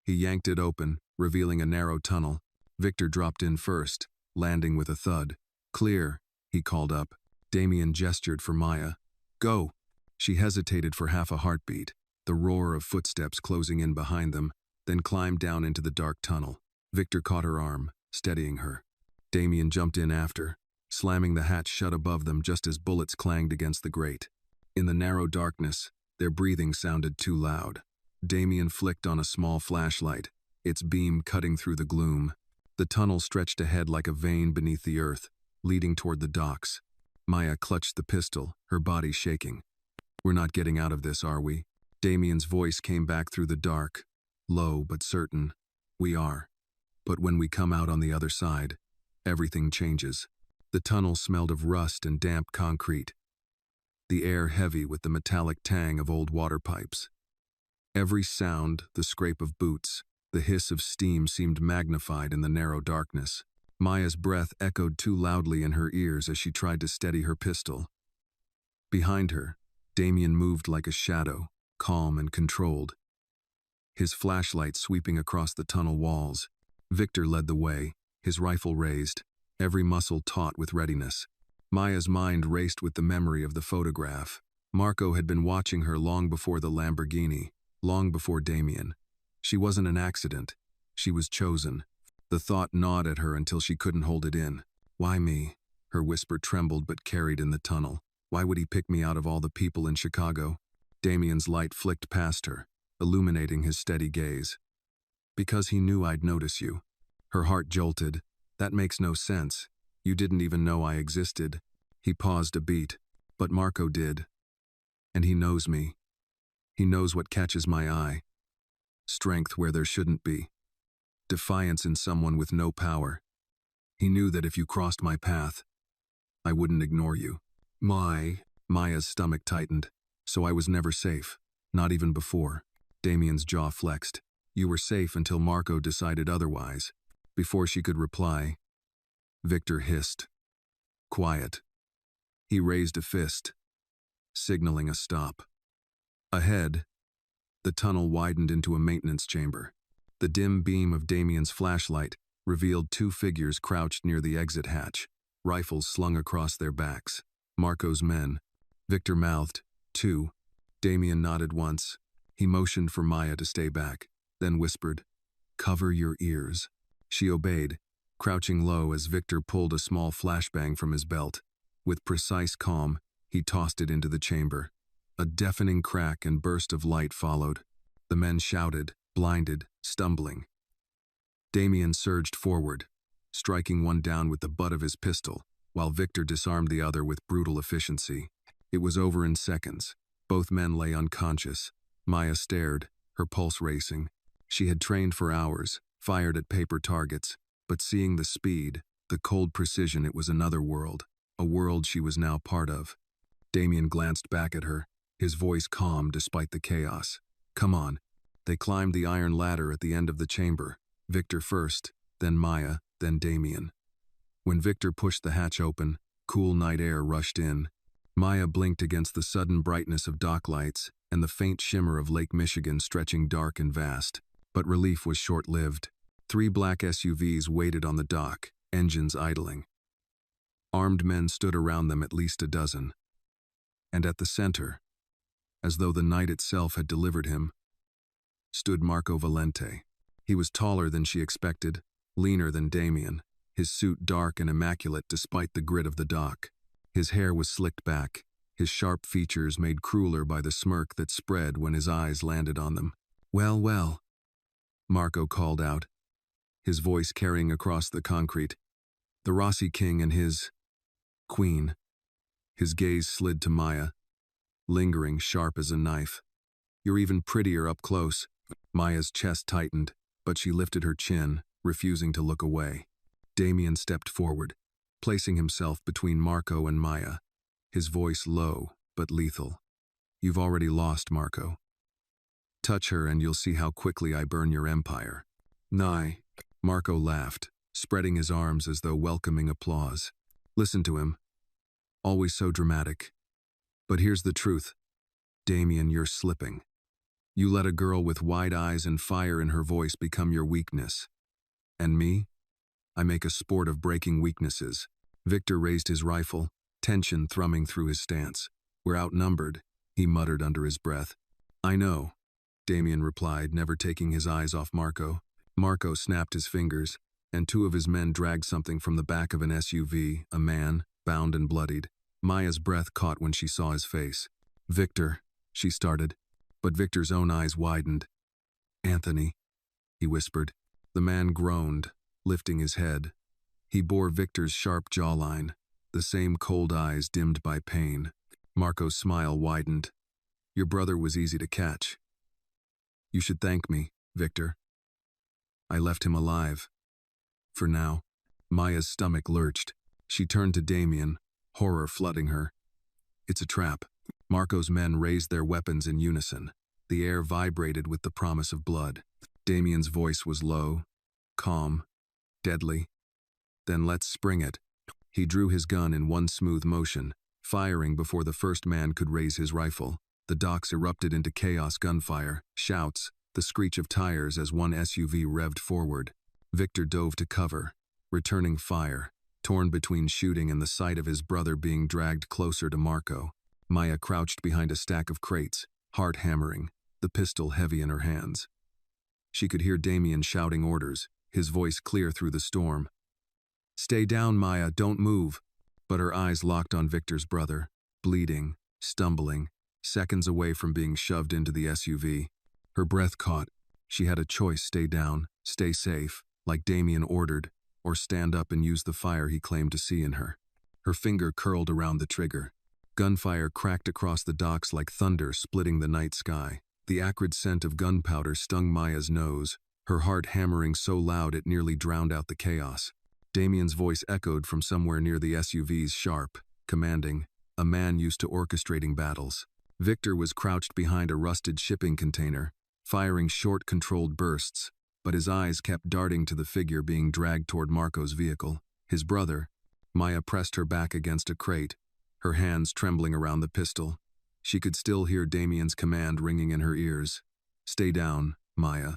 He yanked it open, revealing a narrow tunnel. Victor dropped in first, landing with a thud. "Clear," he called up. Damien gestured for Maya. "Go." She hesitated for half a heartbeat, the roar of footsteps closing in behind them, then climbed down into the dark tunnel. Victor caught her arm, steadying her. Damien jumped in after, slamming the hatch shut above them just as bullets clanged against the grate. In the narrow darkness, their breathing sounded too loud. Damien flicked on a small flashlight, its beam cutting through the gloom. The tunnel stretched ahead like a vein beneath the earth, leading toward the docks. Maya clutched the pistol, her body shaking. "We're not getting out of this, are we?" Damien's voice came back through the dark, low but certain. "We are. But when we come out on the other side, everything changes." The tunnel smelled of rust and damp concrete, the air heavy with the metallic tang of old water pipes. Every sound, the scrape of boots, the hiss of steam seemed magnified in the narrow darkness. Maya's breath echoed too loudly in her ears as she tried to steady her pistol. Behind her, Damien moved like a shadow, calm and controlled, his flashlight sweeping across the tunnel walls. Victor led the way, his rifle raised, every muscle taut with readiness. Maya's mind raced with the memory of the photograph. Marco had been watching her long before the Lamborghini, long before Damien. She wasn't an accident. She was chosen. The thought gnawed at her until she couldn't hold it in. "Why me?" Her whisper trembled but carried in the tunnel. "Why would he pick me out of all the people in Chicago?" Damien's light flicked past her, illuminating his steady gaze. "Because he knew I'd notice you." Her heart jolted. "That makes no sense. You didn't even know I existed." He paused a beat. "But Marco did. And he knows me. He knows what catches my eye. Strength where there shouldn't be. Defiance in someone with no power. He knew that if you crossed my path, I wouldn't ignore you." Maya's stomach tightened. "So I was never safe. Not even before." Damien's jaw flexed. You were safe until Marco decided otherwise. Before she could reply, Victor hissed. Quiet. He raised a fist, signaling a stop. Ahead, the tunnel widened into a maintenance chamber. The dim beam of Damien's flashlight revealed two figures crouched near the exit hatch, rifles slung across their backs. Marco's men. Victor mouthed, "Two." Damien nodded once. He motioned for Maya to stay back, then whispered, "Cover your ears." She obeyed, crouching low as Victor pulled a small flashbang from his belt. With precise calm, he tossed it into the chamber. A deafening crack and burst of light followed. The men shouted, blinded, stumbling. Damien surged forward, striking one down with the butt of his pistol, while Victor disarmed the other with brutal efficiency. It was over in seconds. Both men lay unconscious. Maya stared, her pulse racing. She had trained for hours, fired at paper targets, but seeing the speed, the cold precision, it was another world, a world she was now part of. Damien glanced back at her, his voice calm despite the chaos. "Come on." They climbed the iron ladder at the end of the chamber, Victor first, then Maya, then Damien. When Victor pushed the hatch open, cool night air rushed in. Maya blinked against the sudden brightness of dock lights and the faint shimmer of Lake Michigan stretching dark and vast. But relief was short-lived. 3 black SUVs waited on the dock, engines idling. Armed men stood around them, at least a dozen. And at the center, as though the night itself had delivered him, stood Marco Valente. He was taller than she expected, leaner than Damien, his suit dark and immaculate despite the grit of the dock. His hair was slicked back, his sharp features made crueler by the smirk that spread when his eyes landed on them. "Well, well," Marco called out, his voice carrying across the concrete. "The Rossi King and his queen." His gaze slid to Maya, lingering sharp as a knife. "You're even prettier up close." Maya's chest tightened, but she lifted her chin, refusing to look away. Damien stepped forward, placing himself between Marco and Maya, his voice low but lethal. "You've already lost, Marco. Touch her and you'll see how quickly I burn your empire." "Nye," Marco laughed, spreading his arms as though welcoming applause. "Listen to him. Always so dramatic. But here's the truth. Damien, you're slipping. You let a girl with wide eyes and fire in her voice become your weakness. And me? I make a sport of breaking weaknesses." Victor raised his rifle, tension thrumming through his stance. "We're outnumbered," he muttered under his breath. "I know," Damien replied, never taking his eyes off Marco. Marco snapped his fingers, and 2 of his men dragged something from the back of an SUV, a man, bound and bloodied. Maya's breath caught when she saw his face. "Victor," she started, but Victor's own eyes widened. "Anthony," he whispered. The man groaned, lifting his head. He bore Victor's sharp jawline, the same cold eyes dimmed by pain. Marco's smile widened. "Your brother was easy to catch. You should thank me, Victor. I left him alive. For now." Maya's stomach lurched. She turned to Damien, horror flooding her. "It's a trap." Marco's men raised their weapons in unison. The air vibrated with the promise of blood. Damien's voice was low, calm, deadly. "Then let's spring it." He drew his gun in one smooth motion, firing before the first man could raise his rifle. The docks erupted into chaos, gunfire, shouts, the screech of tires as one SUV revved forward. Victor dove to cover, returning fire, torn between shooting and the sight of his brother being dragged closer to Marco. Maya crouched behind a stack of crates, heart hammering, the pistol heavy in her hands. She could hear Damien shouting orders, his voice clear through the storm. "Stay down, Maya, don't move." But her eyes locked on Victor's brother, bleeding, stumbling, seconds away from being shoved into the SUV. Her breath caught. She had a choice: stay down, stay safe, like Damien ordered, or stand up and use the fire he claimed to see in her. Her finger curled around the trigger. Gunfire cracked across the docks like thunder splitting the night sky. The acrid scent of gunpowder stung Maya's nose, her heart hammering so loud it nearly drowned out the chaos. Damien's voice echoed from somewhere near the SUVs, sharp, commanding, a man used to orchestrating battles. Victor was crouched behind a rusted shipping container, firing short, controlled bursts, but his eyes kept darting to the figure being dragged toward Marco's vehicle. His brother. Maya pressed her back against a crate, her hands trembling around the pistol. She could still hear Damien's command ringing in her ears. "Stay down, Maya.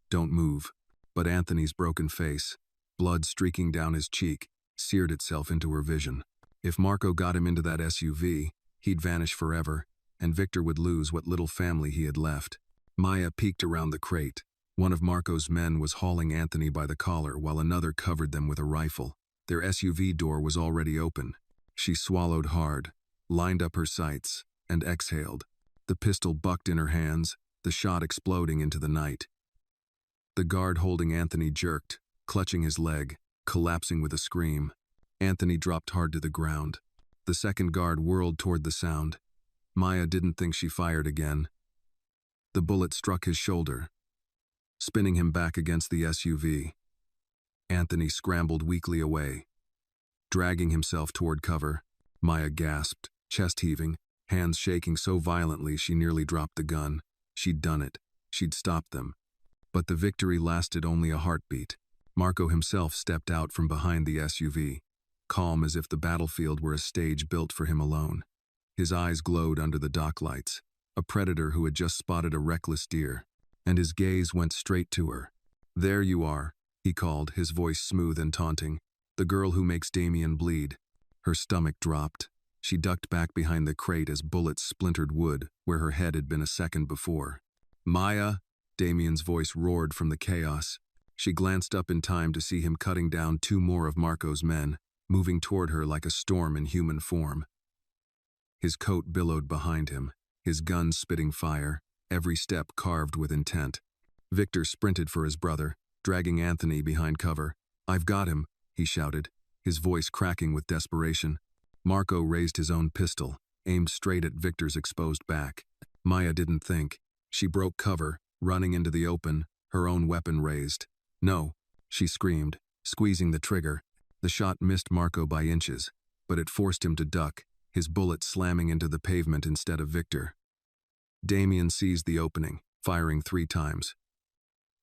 Don't move." But Anthony's broken face, blood streaking down his cheek, seared itself into her vision. If Marco got him into that SUV, he'd vanish forever, and Victor would lose what little family he had left. Maya peeked around the crate. One of Marco's men was hauling Anthony by the collar while another covered them with a rifle. Their SUV door was already open. She swallowed hard, lined up her sights, and exhaled. The pistol bucked in her hands, the shot exploding into the night. The guard holding Anthony jerked, clutching his leg, collapsing with a scream. Anthony dropped hard to the ground. The second guard whirled toward the sound. Maya didn't think she fired again. The bullet struck his shoulder, spinning him back against the SUV. Anthony scrambled weakly away, dragging himself toward cover. Maya gasped, chest heaving, hands shaking so violently she nearly dropped the gun. She'd done it. She'd stopped them. But the victory lasted only a heartbeat. Marco himself stepped out from behind the SUV, calm as if the battlefield were a stage built for him alone. His eyes glowed under the dock lights, a predator who had just spotted a reckless deer, and his gaze went straight to her. "There you are," he called, his voice smooth and taunting. "The girl who makes Damien bleed." Her stomach dropped. She ducked back behind the crate as bullets splintered wood where her head had been a second before. "Maya!" Damien's voice roared from the chaos. She glanced up in time to see him cutting down two more of Marco's men, moving toward her like a storm in human form. His coat billowed behind him, his gun spitting fire, every step carved with intent. Victor sprinted for his brother, dragging Anthony behind cover. "I've got him," he shouted, his voice cracking with desperation. Marco raised his own pistol, aimed straight at Victor's exposed back. Maya didn't think. She broke cover, running into the open, her own weapon raised. "No," she screamed, squeezing the trigger. The shot missed Marco by inches, but it forced him to duck, his bullet slamming into the pavement instead of Victor. Damien seized the opening, firing 3 times.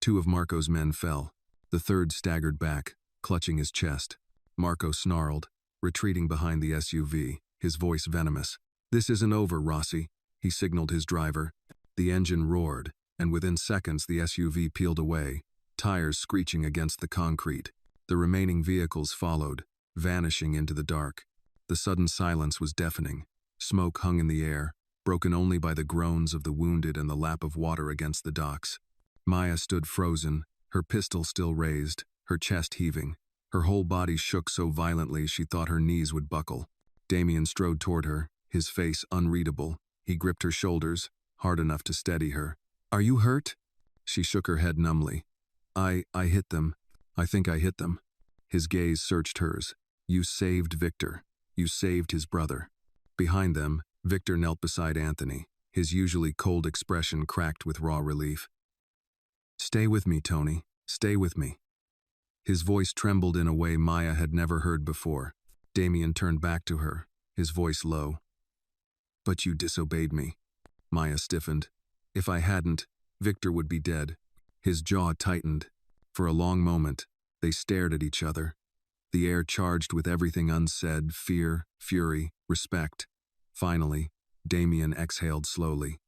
2 of Marco's men fell. The third staggered back, clutching his chest. Marco snarled, retreating behind the SUV, his voice venomous. "This isn't over, Rossi," he signaled his driver. The engine roared, and within seconds the SUV peeled away, tires screeching against the concrete. The remaining vehicles followed, vanishing into the dark. The sudden silence was deafening. Smoke hung in the air, broken only by the groans of the wounded and the lap of water against the docks. Maya stood frozen, her pistol still raised, her chest heaving. Her whole body shook so violently she thought her knees would buckle. Damien strode toward her, his face unreadable. He gripped her shoulders, hard enough to steady her. "Are you hurt?" She shook her head numbly. I hit them. I think I hit them." His gaze searched hers. "You saved Victor. You saved his brother." Behind them, Victor knelt beside Anthony, his usually cold expression cracked with raw relief. "Stay with me, Tony. Stay with me." His voice trembled in a way Maya had never heard before. Damien turned back to her, his voice low. "But you disobeyed me." Maya stiffened. "If I hadn't, Victor would be dead." His jaw tightened. For a long moment, they stared at each other. The air charged with everything unsaid, fear, fury, respect. Finally, Damien exhaled slowly.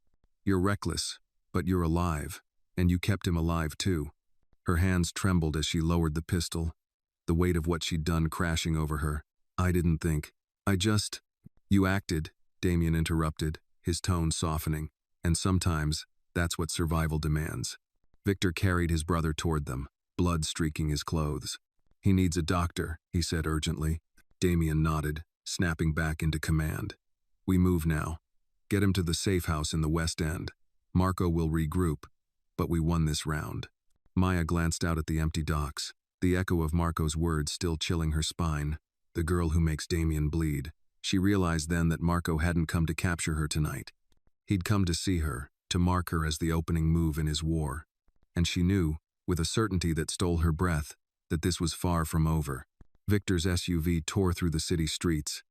"You're reckless, but you're alive, and you kept him alive too." Her hands trembled as she lowered the pistol, the weight of what she'd done crashing over her. "I didn't think. I just—" "You acted," Damien interrupted, his tone softening. "And sometimes, that's what survival demands." Victor carried his brother toward them, blood streaking his clothes. "He needs a doctor," he said urgently. Damien nodded, snapping back into command. "We move now. Get him to the safe house in the West End. Marco will regroup, but we won this round." Maya glanced out at the empty docks, the echo of Marco's words still chilling her spine. The girl who makes Damien bleed. She realized then that Marco hadn't come to capture her tonight. He'd come to see her, to mark her as the opening move in his war. And she knew, with a certainty that stole her breath, that this was far from over. Victor's SUV tore through the city streets,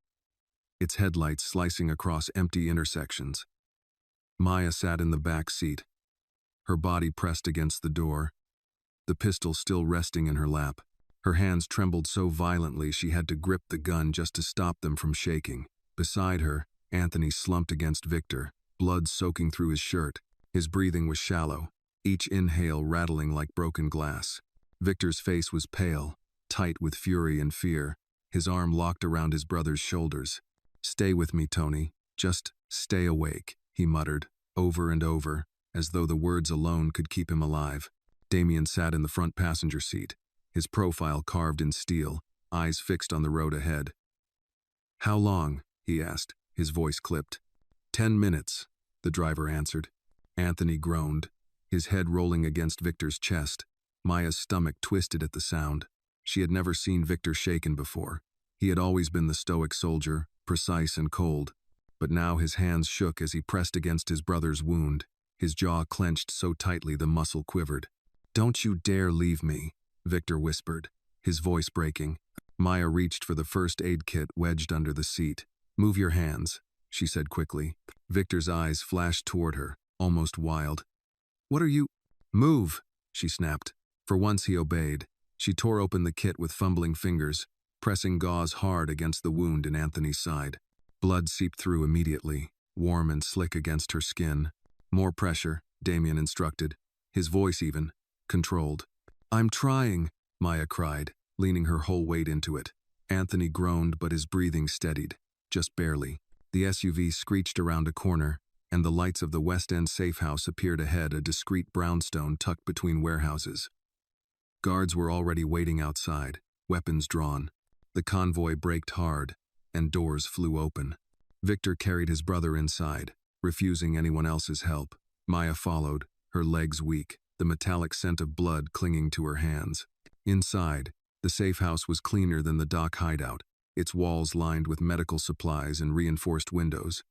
its headlights slicing across empty intersections. Maya sat in the back seat, her body pressed against the door, the pistol still resting in her lap. Her hands trembled so violently she had to grip the gun just to stop them from shaking. Beside her, Anthony slumped against Victor, blood soaking through his shirt. His breathing was shallow, each inhale rattling like broken glass. Victor's face was pale, tight with fury and fear, his arm locked around his brother's shoulders. "Stay with me, Tony. Just stay awake," he muttered, over and over, as though the words alone could keep him alive. Damien sat in the front passenger seat, his profile carved in steel, eyes fixed on the road ahead. "How long?" he asked, his voice clipped. 10 minutes, the driver answered. Anthony groaned, his head rolling against Victor's chest. Maya's stomach twisted at the sound. She had never seen Victor shaken before. He had always been the stoic soldier, precise and cold. But now his hands shook as he pressed against his brother's wound. His jaw clenched so tightly the muscle quivered. "Don't you dare leave me," Victor whispered, his voice breaking. Maya reached for the first aid kit wedged under the seat. "Move your hands," she said quickly. Victor's eyes flashed toward her, almost wild. "What are you—" "Move," she snapped. For once he obeyed. She tore open the kit with fumbling fingers, pressing gauze hard against the wound in Anthony's side. Blood seeped through immediately, warm and slick against her skin. "More pressure," Damien instructed, his voice even, controlled. "I'm trying," Maya cried, leaning her whole weight into it. Anthony groaned, but his breathing steadied, just barely. The SUV screeched around a corner, and the lights of the West End safe house appeared ahead, a discreet brownstone tucked between warehouses. Guards were already waiting outside, weapons drawn. The convoy braked hard, and doors flew open. Victor carried his brother inside, refusing anyone else's help. Maya followed, her legs weak, the metallic scent of blood clinging to her hands. Inside, the safe house was cleaner than the dock hideout, its walls lined with medical supplies and reinforced windows.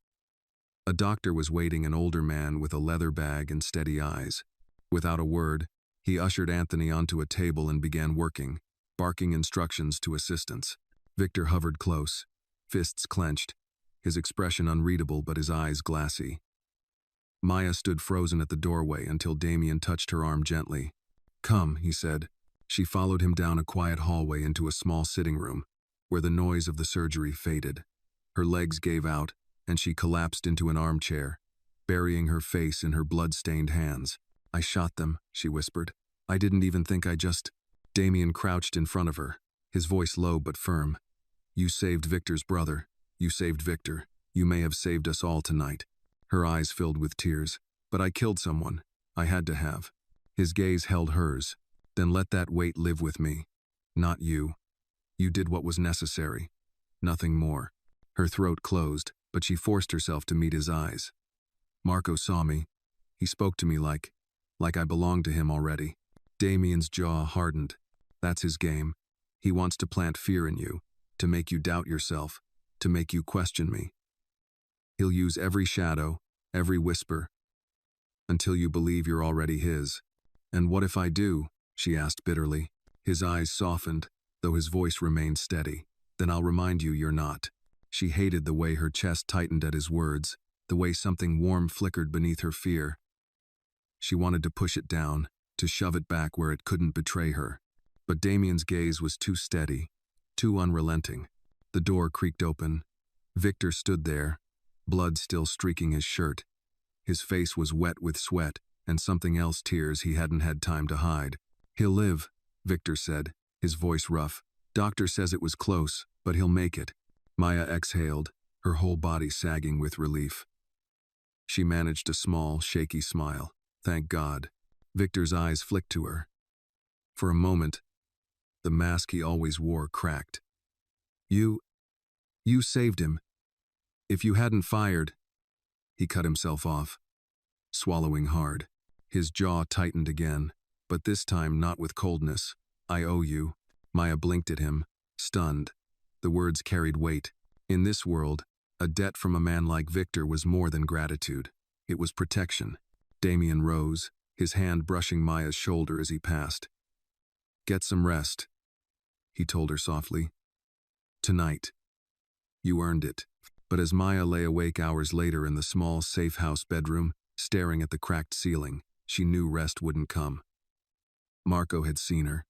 A doctor was waiting, an older man with a leather bag and steady eyes. Without a word, he ushered Anthony onto a table and began working, barking instructions to assistants. Victor hovered close, fists clenched, his expression unreadable but his eyes glassy. Maya stood frozen at the doorway until Damien touched her arm gently. "Come," he said. She followed him down a quiet hallway into a small sitting room, where the noise of the surgery faded. Her legs gave out, and she collapsed into an armchair, burying her face in her blood-stained hands. "I shot them," she whispered. "I didn't even think I just—" Damien crouched in front of her, his voice low but firm. "You saved Victor's brother. You saved Victor. You may have saved us all tonight." Her eyes filled with tears. "But I killed someone. I had to have." His gaze held hers. "Then let that weight live with me. Not you. You did what was necessary. Nothing more." Her throat closed, but she forced herself to meet his eyes. "Marco saw me. He spoke to me like I belonged to him already." Damien's jaw hardened. "That's his game. He wants to plant fear in you, to make you doubt yourself, to make you question me. He'll use every shadow, every whisper, until you believe you're already his." "And what if I do?" she asked bitterly. His eyes softened, though his voice remained steady. "Then I'll remind you you're not." She hated the way her chest tightened at his words, the way something warm flickered beneath her fear. She wanted to push it down, to shove it back where it couldn't betray her. But Damien's gaze was too steady, too unrelenting. The door creaked open. Victor stood there, blood still streaking his shirt. His face was wet with sweat, and something else, tears he hadn't had time to hide. "He'll live," Victor said, his voice rough. "Doctor says it was close, but he'll make it." Maya exhaled, her whole body sagging with relief. She managed a small, shaky smile. "Thank God." Victor's eyes flicked to her. For a moment, the mask he always wore cracked. You saved him. If you hadn't fired—" He cut himself off, swallowing hard. His jaw tightened again, but this time not with coldness. "I owe you." Maya blinked at him, stunned. The words carried weight. In this world, a debt from a man like Victor was more than gratitude. It was protection. Damien rose, his hand brushing Maya's shoulder as he passed. "Get some rest," he told her softly. "Tonight. You earned it." But as Maya lay awake hours later in the small, safe house bedroom, staring at the cracked ceiling, she knew rest wouldn't come. Marco had seen her.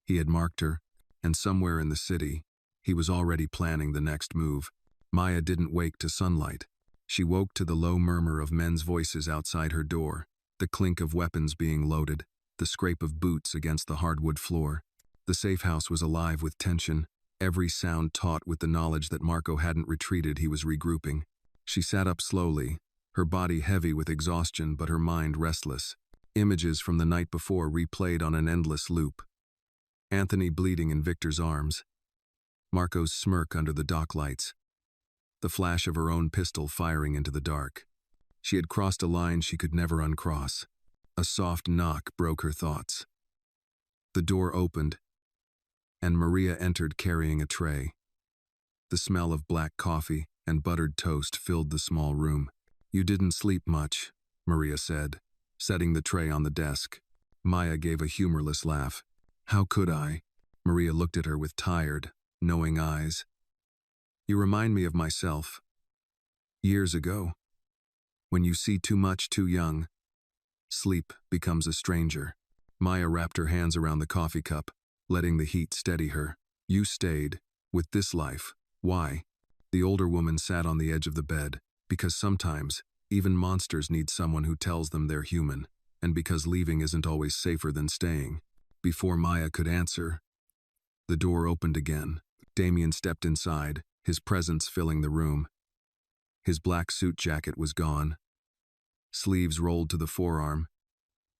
He had marked her, and somewhere in the city, he was already planning the next move. Maya didn't wake to sunlight. She woke to the low murmur of men's voices outside her door, the clink of weapons being loaded, the scrape of boots against the hardwood floor. The safe house was alive with tension, every sound taut with the knowledge that Marco hadn't retreated, he was regrouping. She sat up slowly, her body heavy with exhaustion but her mind restless. Images from the night before replayed on an endless loop. Anthony bleeding in Victor's arms. Marco's smirk under the dock lights. The flash of her own pistol firing into the dark. She had crossed a line she could never uncross. A soft knock broke her thoughts. The door opened, and Maria entered carrying a tray. The smell of black coffee and buttered toast filled the small room. "You didn't sleep much," Maria said, setting the tray on the desk. Maya gave a humorless laugh. "How could I?" Maria looked at her with tired, knowing eyes. "You remind me of myself. Years ago. When you see too much too young, sleep becomes a stranger." Maya wrapped her hands around the coffee cup, letting the heat steady her. "You stayed, with this life. Why?" The older woman sat on the edge of the bed. "Because sometimes, even monsters need someone who tells them they're human, and because leaving isn't always safer than staying." Before Maya could answer, the door opened again. Damien stepped inside, his presence filling the room. His black suit jacket was gone. Sleeves rolled to the forearm,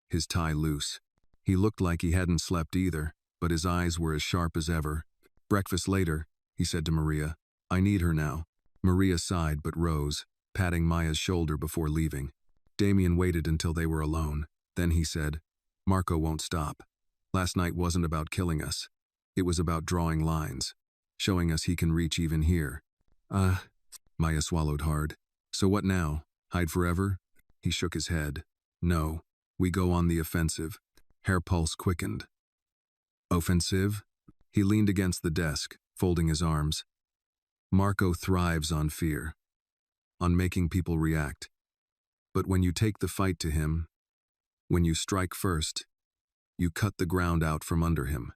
his tie loose. He looked like he hadn't slept either, but his eyes were as sharp as ever. "Breakfast later," he said to Maria. "I need her now." Maria sighed but rose, patting Maya's shoulder before leaving. Damien waited until they were alone. Then he said, "Marco won't stop. Last night wasn't about killing us. It was about drawing lines, showing us he can reach even here." Maya swallowed hard. "So what now? Hide forever?" He shook his head. "No, we go on the offensive." Her pulse quickened. "Offensive?" He leaned against the desk, folding his arms. "Marco thrives on fear, on making people react. But when you take the fight to him, when you strike first, you cut the ground out from under him."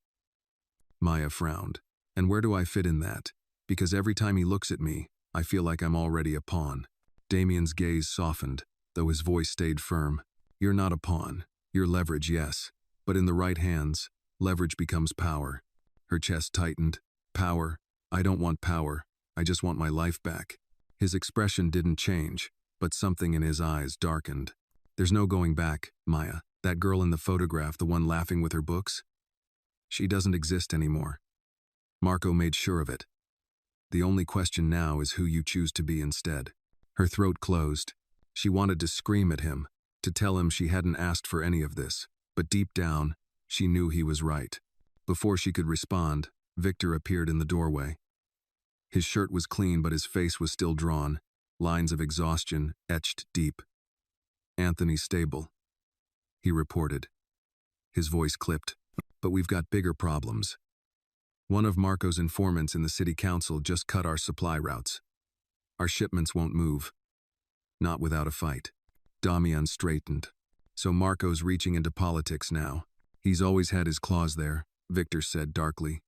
Maya frowned. "And where do I fit in that? Because every time he looks at me, I feel like I'm already a pawn." Damien's gaze softened, though his voice stayed firm. "You're not a pawn. You're leverage, yes. But in the right hands, leverage becomes power." Her chest tightened. "Power? I don't want power. I just want my life back." His expression didn't change, but something in his eyes darkened. "There's no going back, Maya. That girl in the photograph, the one laughing with her books? She doesn't exist anymore. Marco made sure of it. The only question now is who you choose to be instead." Her throat closed. She wanted to scream at him, to tell him she hadn't asked for any of this, but deep down, she knew he was right. Before she could respond, Victor appeared in the doorway. His shirt was clean, but his face was still drawn, lines of exhaustion etched deep. "Anthony's stable," he reported. His voice clipped. "But we've got bigger problems. One of Marco's informants in the city council just cut our supply routes. Our shipments won't move. Not without a fight." Damian straightened. "So Marco's reaching into politics now. He's always had his claws there," Victor said darkly.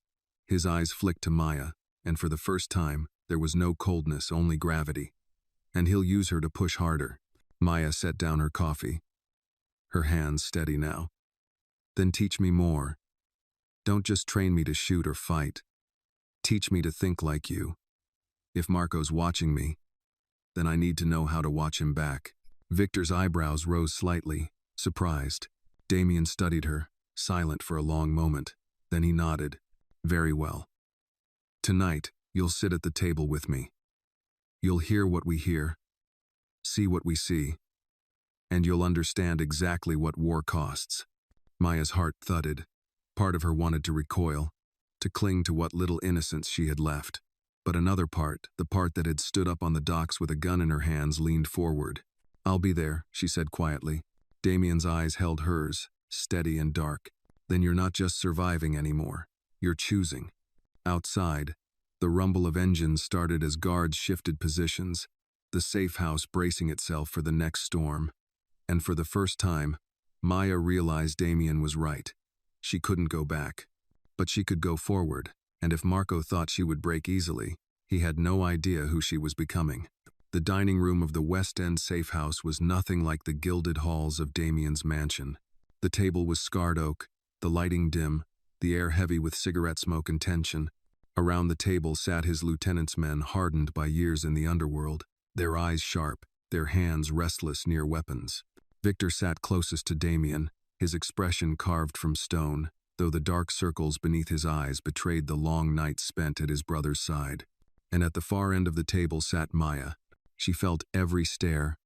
His eyes flicked to Maya, and for the first time, there was no coldness, only gravity. "And he'll use her to push harder." Maya set down her coffee, her hands steady now. "Then teach me more. Don't just train me to shoot or fight. Teach me to think like you. If Marco's watching me, then I need to know how to watch him back." Victor's eyebrows rose slightly, surprised. Damien studied her, silent for a long moment. Then he nodded. "Very well. Tonight, you'll sit at the table with me. You'll hear what we hear, see what we see, and you'll understand exactly what war costs." Maya's heart thudded. Part of her wanted to recoil, to cling to what little innocence she had left. But another part, the part that had stood up on the docks with a gun in her hands, leaned forward. "I'll be there," she said quietly. Damien's eyes held hers, steady and dark. "Then you're not just surviving anymore. You're choosing." Outside, the rumble of engines started as guards shifted positions, the safe house bracing itself for the next storm. And for the first time, Maya realized Damien was right. She couldn't go back. But she could go forward, and if Marco thought she would break easily, he had no idea who she was becoming. The dining room of the West End safe house was nothing like the gilded halls of Damien's mansion. The table was scarred oak, the lighting dim, the air heavy with cigarette smoke and tension. Around the table sat his lieutenant's men, hardened by years in the underworld, their eyes sharp, their hands restless near weapons. Victor sat closest to Damien, his expression carved from stone, though the dark circles beneath his eyes betrayed the long nights spent at his brother's side. And at the far end of the table sat Maya. She felt every stare,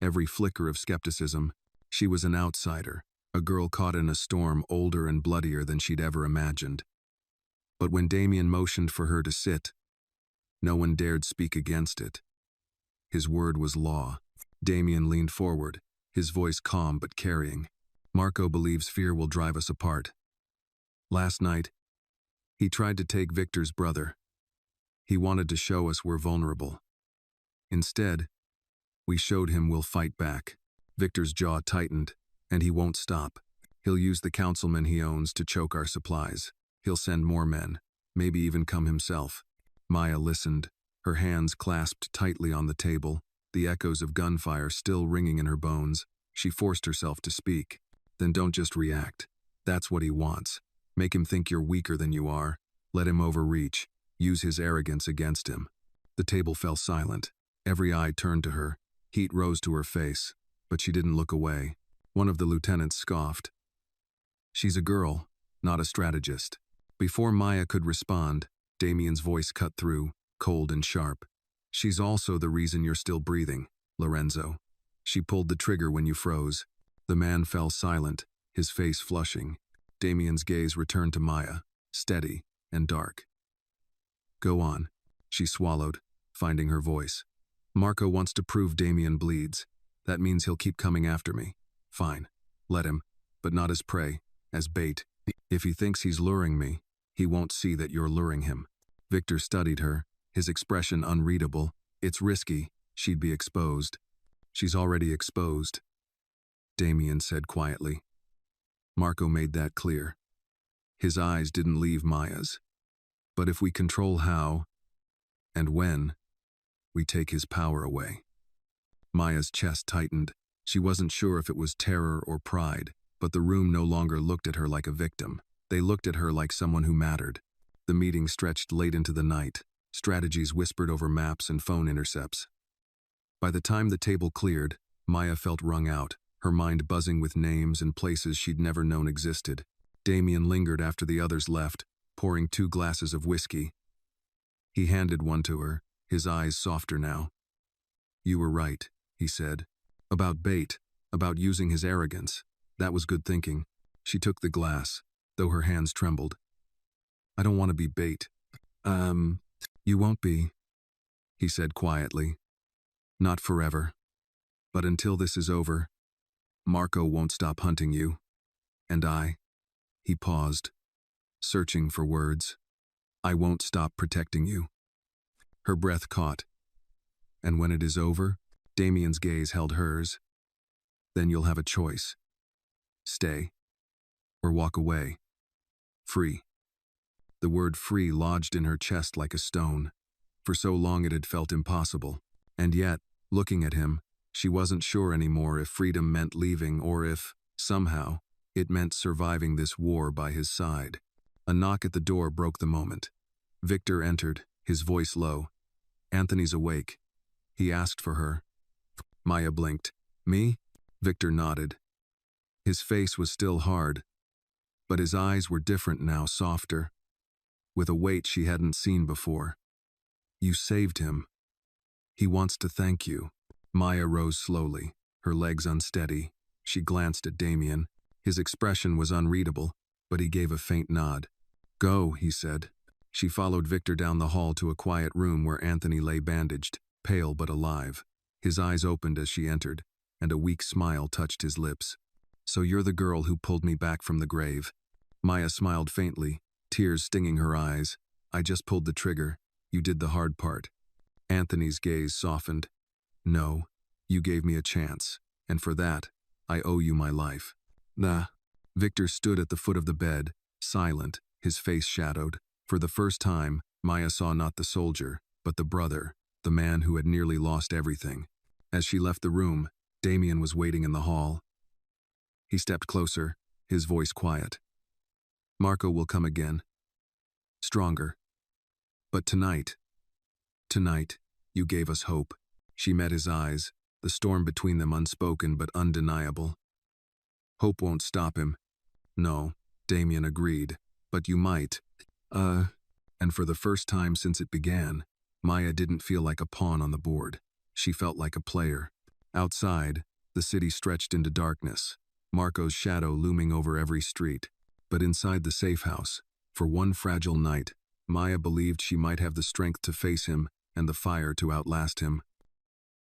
every flicker of skepticism. She was an outsider, a girl caught in a storm older and bloodier than she'd ever imagined. But when Damien motioned for her to sit, no one dared speak against it. His word was law. Damien leaned forward, his voice calm but carrying. Marco believes fear will drive us apart. Last night, he tried to take Victor's brother. He wanted to show us we're vulnerable. Instead, we showed him we'll fight back. Victor's jaw tightened, and he won't stop. He'll use the councilmen he owns to choke our supplies. He'll send more men, maybe even come himself. Maya listened, her hands clasped tightly on the table, the echoes of gunfire still ringing in her bones. She forced herself to speak. Then don't just react. That's what he wants. Make him think you're weaker than you are. Let him overreach. Use his arrogance against him. The table fell silent. Every eye turned to her. Heat rose to her face, but she didn't look away. One of the lieutenants scoffed. She's a girl, not a strategist. Before Maya could respond, Damien's voice cut through, cold and sharp. She's also the reason you're still breathing, Lorenzo. She pulled the trigger when you froze. The man fell silent, his face flushing. Damien's gaze returned to Maya, steady and dark. Go on, she swallowed, finding her voice. Marco wants to prove Damien bleeds. That means he'll keep coming after me. Fine, let him, but not as prey, as bait. If he thinks he's luring me, he won't see that you're luring him. Victor studied her, his expression unreadable. It's risky, she'd be exposed. She's already exposed, Damien said quietly. Marco made that clear. His eyes didn't leave Maya's. But if we control how, and when, we take his power away. Maya's chest tightened. She wasn't sure if it was terror or pride, but the room no longer looked at her like a victim. They looked at her like someone who mattered. The meeting stretched late into the night. Strategies whispered over maps and phone intercepts. By the time the table cleared, Maya felt wrung out, her mind buzzing with names and places she'd never known existed. Damien lingered after the others left, pouring 2 glasses of whiskey. He handed one to her, his eyes softer now. You were right, he said. About bait, about using his arrogance. That was good thinking. She took the glass, though her hands trembled. I don't want to be bait. You won't be, he said quietly. Not forever. But until this is over, Marco won't stop hunting you. And he paused, searching for words. I won't stop protecting you. Her breath caught. And when it is over, Damien's gaze held hers. Then you'll have a choice. Stay. Or walk away. Free. The word free lodged in her chest like a stone. For so long it had felt impossible. And yet, looking at him, she wasn't sure anymore if freedom meant leaving or if, somehow, it meant surviving this war by his side. A knock at the door broke the moment. Victor entered, his voice low. Anthony's awake. He asked for her. Maya blinked. Me? Victor nodded. His face was still hard, but his eyes were different now, softer, with a weight she hadn't seen before. You saved him. He wants to thank you. Maya rose slowly, her legs unsteady. She glanced at Damien. His expression was unreadable, but he gave a faint nod. Go, he said. She followed Victor down the hall to a quiet room where Anthony lay bandaged, pale but alive. His eyes opened as she entered, and a weak smile touched his lips. So you're the girl who pulled me back from the grave. Maya smiled faintly, tears stinging her eyes. I just pulled the trigger. You did the hard part. Anthony's gaze softened. No, you gave me a chance, and for that, I owe you my life. Nah. Victor stood at the foot of the bed, silent, his face shadowed. For the first time, Maya saw not the soldier, but the brother, the man who had nearly lost everything. As she left the room, Damien was waiting in the hall. He stepped closer, his voice quiet. Marco will come again. Stronger. But tonight, you gave us hope. She met his eyes, the storm between them unspoken but undeniable. Hope won't stop him. No, Damien agreed. But you might. And for the first time since it began, Maya didn't feel like a pawn on the board. She felt like a player. Outside, the city stretched into darkness, Marco's shadow looming over every street. But inside the safe house, for one fragile night, Maya believed she might have the strength to face him and the fire to outlast him.